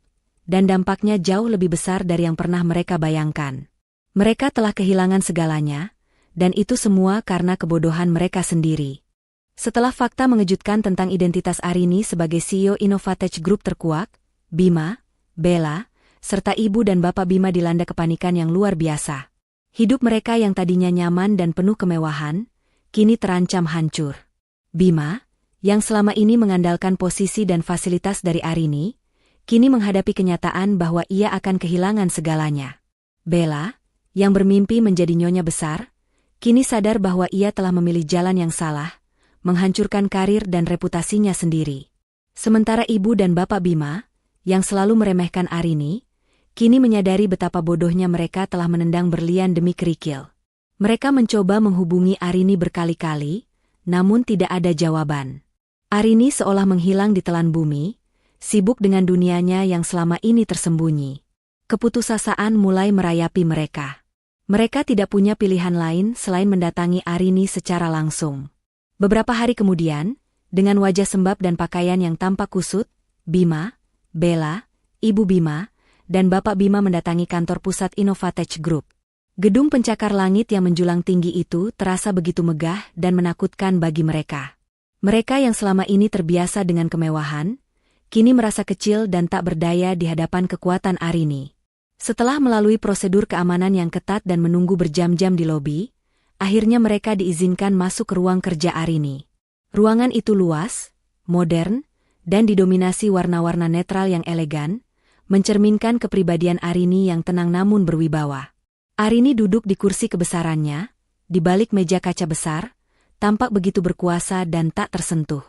dan dampaknya jauh lebih besar dari yang pernah mereka bayangkan. Mereka telah kehilangan segalanya, dan itu semua karena kebodohan mereka sendiri. Setelah fakta mengejutkan tentang identitas Arini sebagai CEO Innovatech Group terkuak, Bima, Bella, serta ibu dan bapak Bima dilanda kepanikan yang luar biasa. Hidup mereka yang tadinya nyaman dan penuh kemewahan, kini terancam hancur. Bima, yang selama ini mengandalkan posisi dan fasilitas dari Arini, kini menghadapi kenyataan bahwa ia akan kehilangan segalanya. Bella, yang bermimpi menjadi nyonya besar, kini sadar bahwa ia telah memilih jalan yang salah, menghancurkan karir dan reputasinya sendiri. Sementara ibu dan bapak Bima, yang selalu meremehkan Arini, kini menyadari betapa bodohnya mereka telah menendang berlian demi kerikil. Mereka mencoba menghubungi Arini berkali-kali, namun tidak ada jawaban. Arini seolah menghilang di telan bumi, sibuk dengan dunianya yang selama ini tersembunyi. Keputusasaan mulai merayapi mereka. Mereka tidak punya pilihan lain selain mendatangi Arini secara langsung. Beberapa hari kemudian, dengan wajah sembab dan pakaian yang tampak kusut, Bima, Bella, Ibu Bima, dan Bapak Bima mendatangi kantor pusat Innovatech Group. Gedung pencakar langit yang menjulang tinggi itu terasa begitu megah dan menakutkan bagi mereka. Mereka yang selama ini terbiasa dengan kemewahan, kini merasa kecil dan tak berdaya di hadapan kekuatan Arini. Setelah melalui prosedur keamanan yang ketat dan menunggu berjam-jam di lobi, akhirnya mereka diizinkan masuk ke ruang kerja Arini. Ruangan itu luas, modern, dan didominasi warna-warna netral yang elegan, mencerminkan kepribadian Arini yang tenang namun berwibawa. Arini duduk di kursi kebesarannya, di balik meja kaca besar, tampak begitu berkuasa dan tak tersentuh.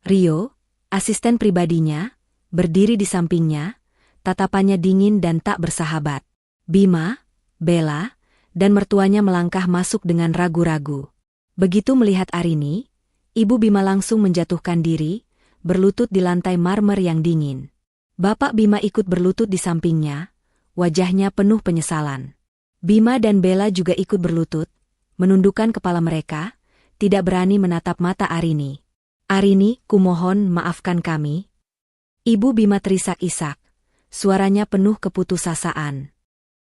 Rio, asisten pribadinya, berdiri di sampingnya, tatapannya dingin dan tak bersahabat. Bima, Bella, dan mertuanya melangkah masuk dengan ragu-ragu. Begitu melihat Arini, Ibu Bima langsung menjatuhkan diri, berlutut di lantai marmer yang dingin. Bapak Bima ikut berlutut di sampingnya, wajahnya penuh penyesalan. Bima dan Bella juga ikut berlutut, menundukkan kepala mereka, tidak berani menatap mata Arini. Arini, kumohon maafkan kami. Ibu Bima terisak-isak, suaranya penuh keputusasaan.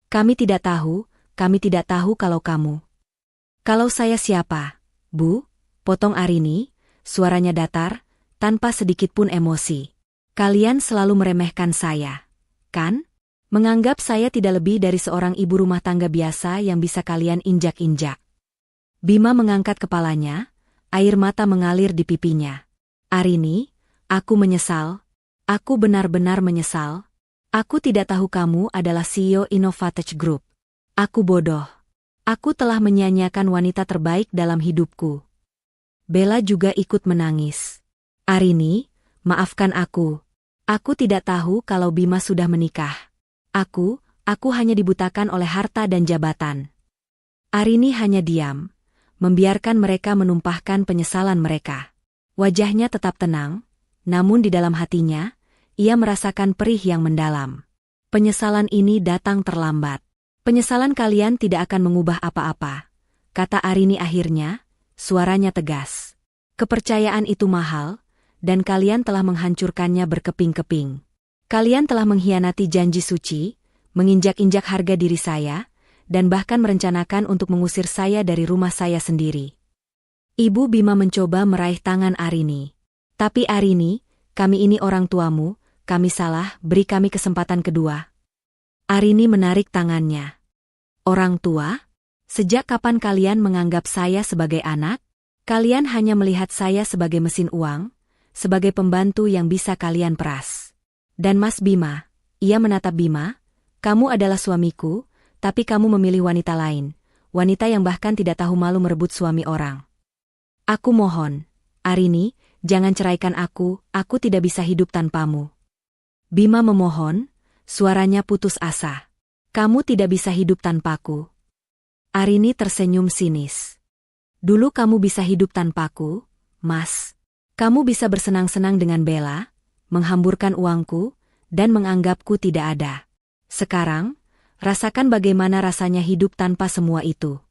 Kami tidak tahu kalau kamu. Kalau saya siapa, Bu? Potong Arini, suaranya datar, tanpa sedikit pun emosi. Kalian selalu meremehkan saya, kan? Menganggap saya tidak lebih dari seorang ibu rumah tangga biasa yang bisa kalian injak-injak. Bima mengangkat kepalanya, air mata mengalir di pipinya. Arini, aku menyesal. Aku benar-benar menyesal. Aku tidak tahu kamu adalah CEO Innovatech Group. Aku bodoh. Aku telah menyia-nyiakan wanita terbaik dalam hidupku. Bella juga ikut menangis. Arini, maafkan aku. Aku tidak tahu kalau Bima sudah menikah. Aku hanya dibutakan oleh harta dan jabatan. Arini hanya diam, membiarkan mereka menumpahkan penyesalan mereka. Wajahnya tetap tenang, namun di dalam hatinya, ia merasakan perih yang mendalam. Penyesalan ini datang terlambat. Penyesalan kalian tidak akan mengubah apa-apa, kata Arini akhirnya, suaranya tegas. Kepercayaan itu mahal, dan kalian telah menghancurkannya berkeping-keping. Kalian telah mengkhianati janji suci, menginjak-injak harga diri saya, dan bahkan merencanakan untuk mengusir saya dari rumah saya sendiri. Ibu Bima mencoba meraih tangan Arini. Tapi Arini, kami ini orang tuamu, kami salah, beri kami kesempatan kedua. Arini menarik tangannya. Orang tua? Sejak kapan kalian menganggap saya sebagai anak? Kalian hanya melihat saya sebagai mesin uang, sebagai pembantu yang bisa kalian peras. Dan Mas Bima, ia menatap Bima, kamu adalah suamiku, tapi kamu memilih wanita lain, wanita yang bahkan tidak tahu malu merebut suami orang. Aku mohon, Arini, jangan ceraikan aku tidak bisa hidup tanpamu. Bima memohon, suaranya putus asa. Kamu tidak bisa hidup tanpaku. Arini tersenyum sinis. Dulu kamu bisa hidup tanpaku, Mas. Kamu bisa bersenang-senang dengan Bella, menghamburkan uangku, dan menganggapku tidak ada. Sekarang, rasakan bagaimana rasanya hidup tanpa semua itu.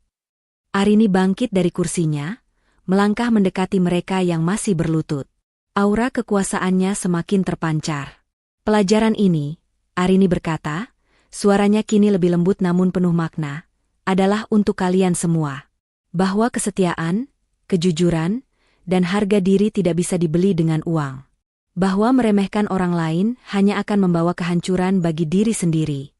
Arini bangkit dari kursinya, melangkah mendekati mereka yang masih berlutut. Aura kekuasaannya semakin terpancar. Pelajaran ini, Arini berkata, suaranya kini lebih lembut namun penuh makna, adalah untuk kalian semua. Bahwa kesetiaan, kejujuran, dan harga diri tidak bisa dibeli dengan uang. Bahwa meremehkan orang lain hanya akan membawa kehancuran bagi diri sendiri.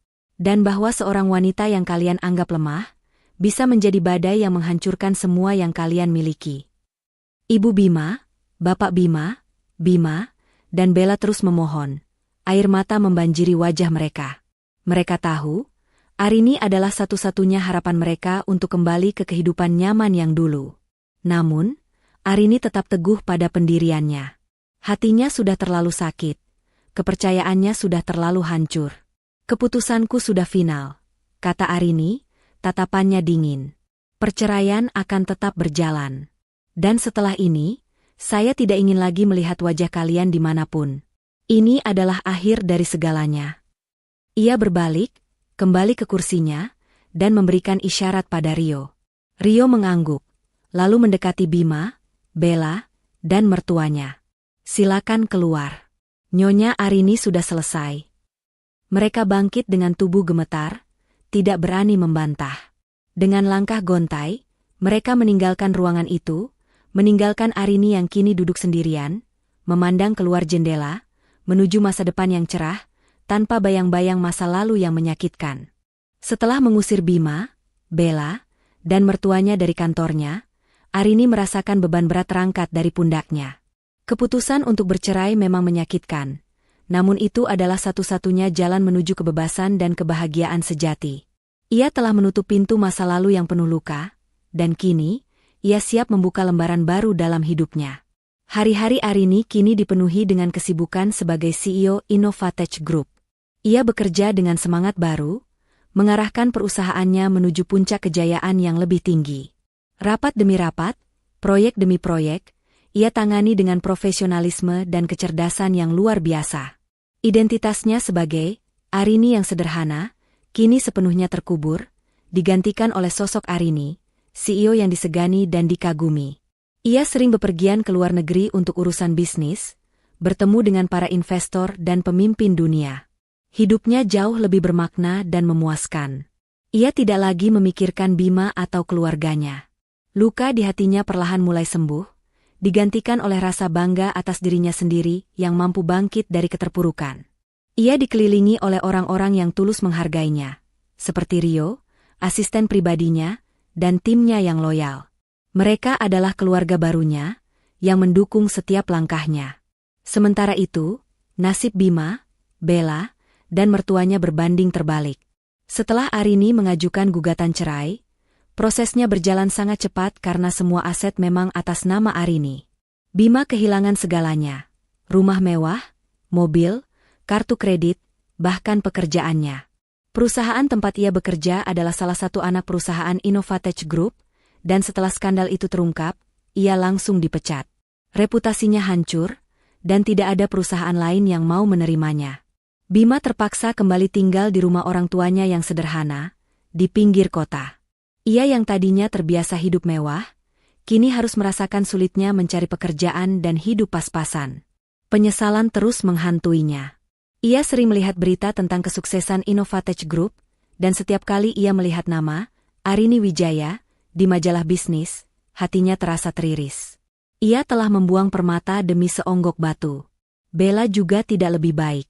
Dan bahwa seorang wanita yang kalian anggap lemah, bisa menjadi badai yang menghancurkan semua yang kalian miliki. Ibu Bima, Bapak Bima, Bima, dan Bella terus memohon. Air mata membanjiri wajah mereka. Mereka tahu, Arini adalah satu-satunya harapan mereka untuk kembali ke kehidupan nyaman yang dulu. Namun, Arini tetap teguh pada pendiriannya. Hatinya sudah terlalu sakit. Kepercayaannya sudah terlalu hancur. Keputusanku sudah final, kata Arini, tatapannya dingin. Perceraian akan tetap berjalan. Dan setelah ini, saya tidak ingin lagi melihat wajah kalian dimanapun. Ini adalah akhir dari segalanya. Ia berbalik, kembali ke kursinya, dan memberikan isyarat pada Rio. Rio mengangguk, lalu mendekati Bima, Bella, dan mertuanya. Silakan keluar. Nyonya Arini sudah selesai. Mereka bangkit dengan tubuh gemetar, tidak berani membantah. Dengan langkah gontai, mereka meninggalkan ruangan itu, meninggalkan Arini yang kini duduk sendirian, memandang keluar jendela, menuju masa depan yang cerah, tanpa bayang-bayang masa lalu yang menyakitkan. Setelah mengusir Bima, Bella, dan mertuanya dari kantornya, Arini merasakan beban berat terangkat dari pundaknya. Keputusan untuk bercerai memang menyakitkan, namun itu adalah satu-satunya jalan menuju kebebasan dan kebahagiaan sejati. Ia telah menutup pintu masa lalu yang penuh luka, dan kini, ia siap membuka lembaran baru dalam hidupnya. Hari-hari Arini kini dipenuhi dengan kesibukan sebagai CEO Innovatech Group. Ia bekerja dengan semangat baru, mengarahkan perusahaannya menuju puncak kejayaan yang lebih tinggi. Rapat demi rapat, proyek demi proyek, ia tangani dengan profesionalisme dan kecerdasan yang luar biasa. Identitasnya sebagai Arini yang sederhana, kini sepenuhnya terkubur, digantikan oleh sosok Arini, CEO yang disegani dan dikagumi. Ia sering bepergian ke luar negeri untuk urusan bisnis, bertemu dengan para investor dan pemimpin dunia. Hidupnya jauh lebih bermakna dan memuaskan. Ia tidak lagi memikirkan Bima atau keluarganya. Luka di hatinya perlahan mulai sembuh, digantikan oleh rasa bangga atas dirinya sendiri yang mampu bangkit dari keterpurukan. Ia dikelilingi oleh orang-orang yang tulus menghargainya, seperti Rio, asisten pribadinya, dan timnya yang loyal. Mereka adalah keluarga barunya, yang mendukung setiap langkahnya. Sementara itu, nasib Bima, Bella, dan mertuanya berbanding terbalik. Setelah Arini mengajukan gugatan cerai, prosesnya berjalan sangat cepat karena semua aset memang atas nama Arini. Bima kehilangan segalanya, rumah mewah, mobil, kartu kredit, bahkan pekerjaannya. Perusahaan tempat ia bekerja adalah salah satu anak perusahaan Innovatech Group, dan setelah skandal itu terungkap, ia langsung dipecat. Reputasinya hancur, dan tidak ada perusahaan lain yang mau menerimanya. Bima terpaksa kembali tinggal di rumah orang tuanya yang sederhana, di pinggir kota. Ia yang tadinya terbiasa hidup mewah, kini harus merasakan sulitnya mencari pekerjaan dan hidup pas-pasan. Penyesalan terus menghantuinya. Ia sering melihat berita tentang kesuksesan Innovatech Group, dan setiap kali ia melihat nama Arini Wijaya di majalah bisnis, hatinya terasa teriris. Ia telah membuang permata demi seonggok batu. Bella juga tidak lebih baik.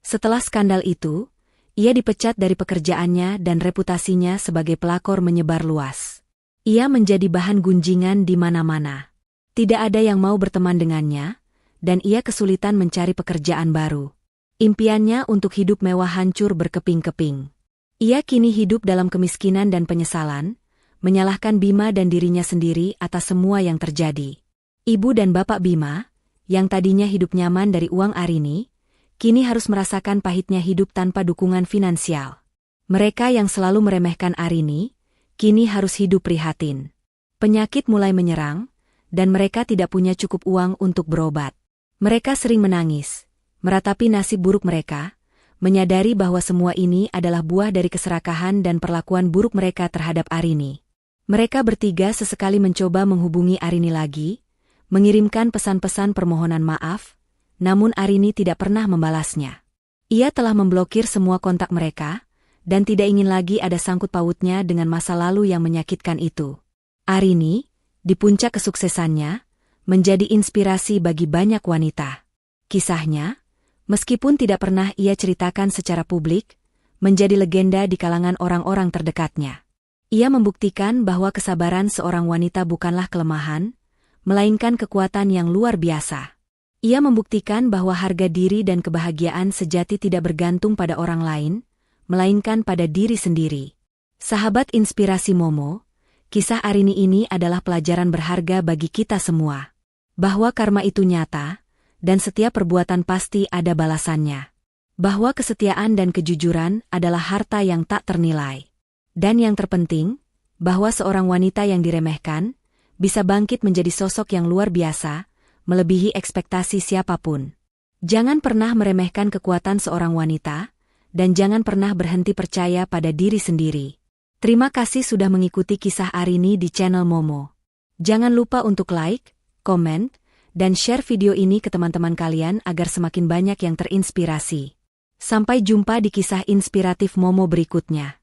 Setelah skandal itu, ia dipecat dari pekerjaannya dan reputasinya sebagai pelakor menyebar luas. Ia menjadi bahan gunjingan di mana-mana. Tidak ada yang mau berteman dengannya, dan ia kesulitan mencari pekerjaan baru. Impiannya untuk hidup mewah hancur berkeping-keping. Ia kini hidup dalam kemiskinan dan penyesalan, menyalahkan Bima dan dirinya sendiri atas semua yang terjadi. Ibu dan bapak Bima, yang tadinya hidup nyaman dari uang Arini, kini harus merasakan pahitnya hidup tanpa dukungan finansial. Mereka yang selalu meremehkan Arini, kini harus hidup prihatin. Penyakit mulai menyerang, dan mereka tidak punya cukup uang untuk berobat. Mereka sering menangis, meratapi nasib buruk mereka, menyadari bahwa semua ini adalah buah dari keserakahan dan perlakuan buruk mereka terhadap Arini. Mereka bertiga sesekali mencoba menghubungi Arini lagi, mengirimkan pesan-pesan permohonan maaf, namun Arini tidak pernah membalasnya. Ia telah memblokir semua kontak mereka, dan tidak ingin lagi ada sangkut pautnya dengan masa lalu yang menyakitkan itu. Arini, di puncak kesuksesannya, menjadi inspirasi bagi banyak wanita. Kisahnya, meskipun tidak pernah ia ceritakan secara publik, menjadi legenda di kalangan orang-orang terdekatnya. Ia membuktikan bahwa kesabaran seorang wanita bukanlah kelemahan, melainkan kekuatan yang luar biasa. Ia membuktikan bahwa harga diri dan kebahagiaan sejati tidak bergantung pada orang lain, melainkan pada diri sendiri. Sahabat inspirasi Momo, kisah Arini ini adalah pelajaran berharga bagi kita semua. Bahwa karma itu nyata, dan setiap perbuatan pasti ada balasannya. Bahwa kesetiaan dan kejujuran adalah harta yang tak ternilai. Dan yang terpenting, bahwa seorang wanita yang diremehkan, bisa bangkit menjadi sosok yang luar biasa, melebihi ekspektasi siapapun. Jangan pernah meremehkan kekuatan seorang wanita, dan jangan pernah berhenti percaya pada diri sendiri. Terima kasih sudah mengikuti kisah Arini di channel Momo. Jangan lupa untuk like, komen, dan share video ini ke teman-teman kalian agar semakin banyak yang terinspirasi. Sampai jumpa di kisah inspiratif Momo berikutnya.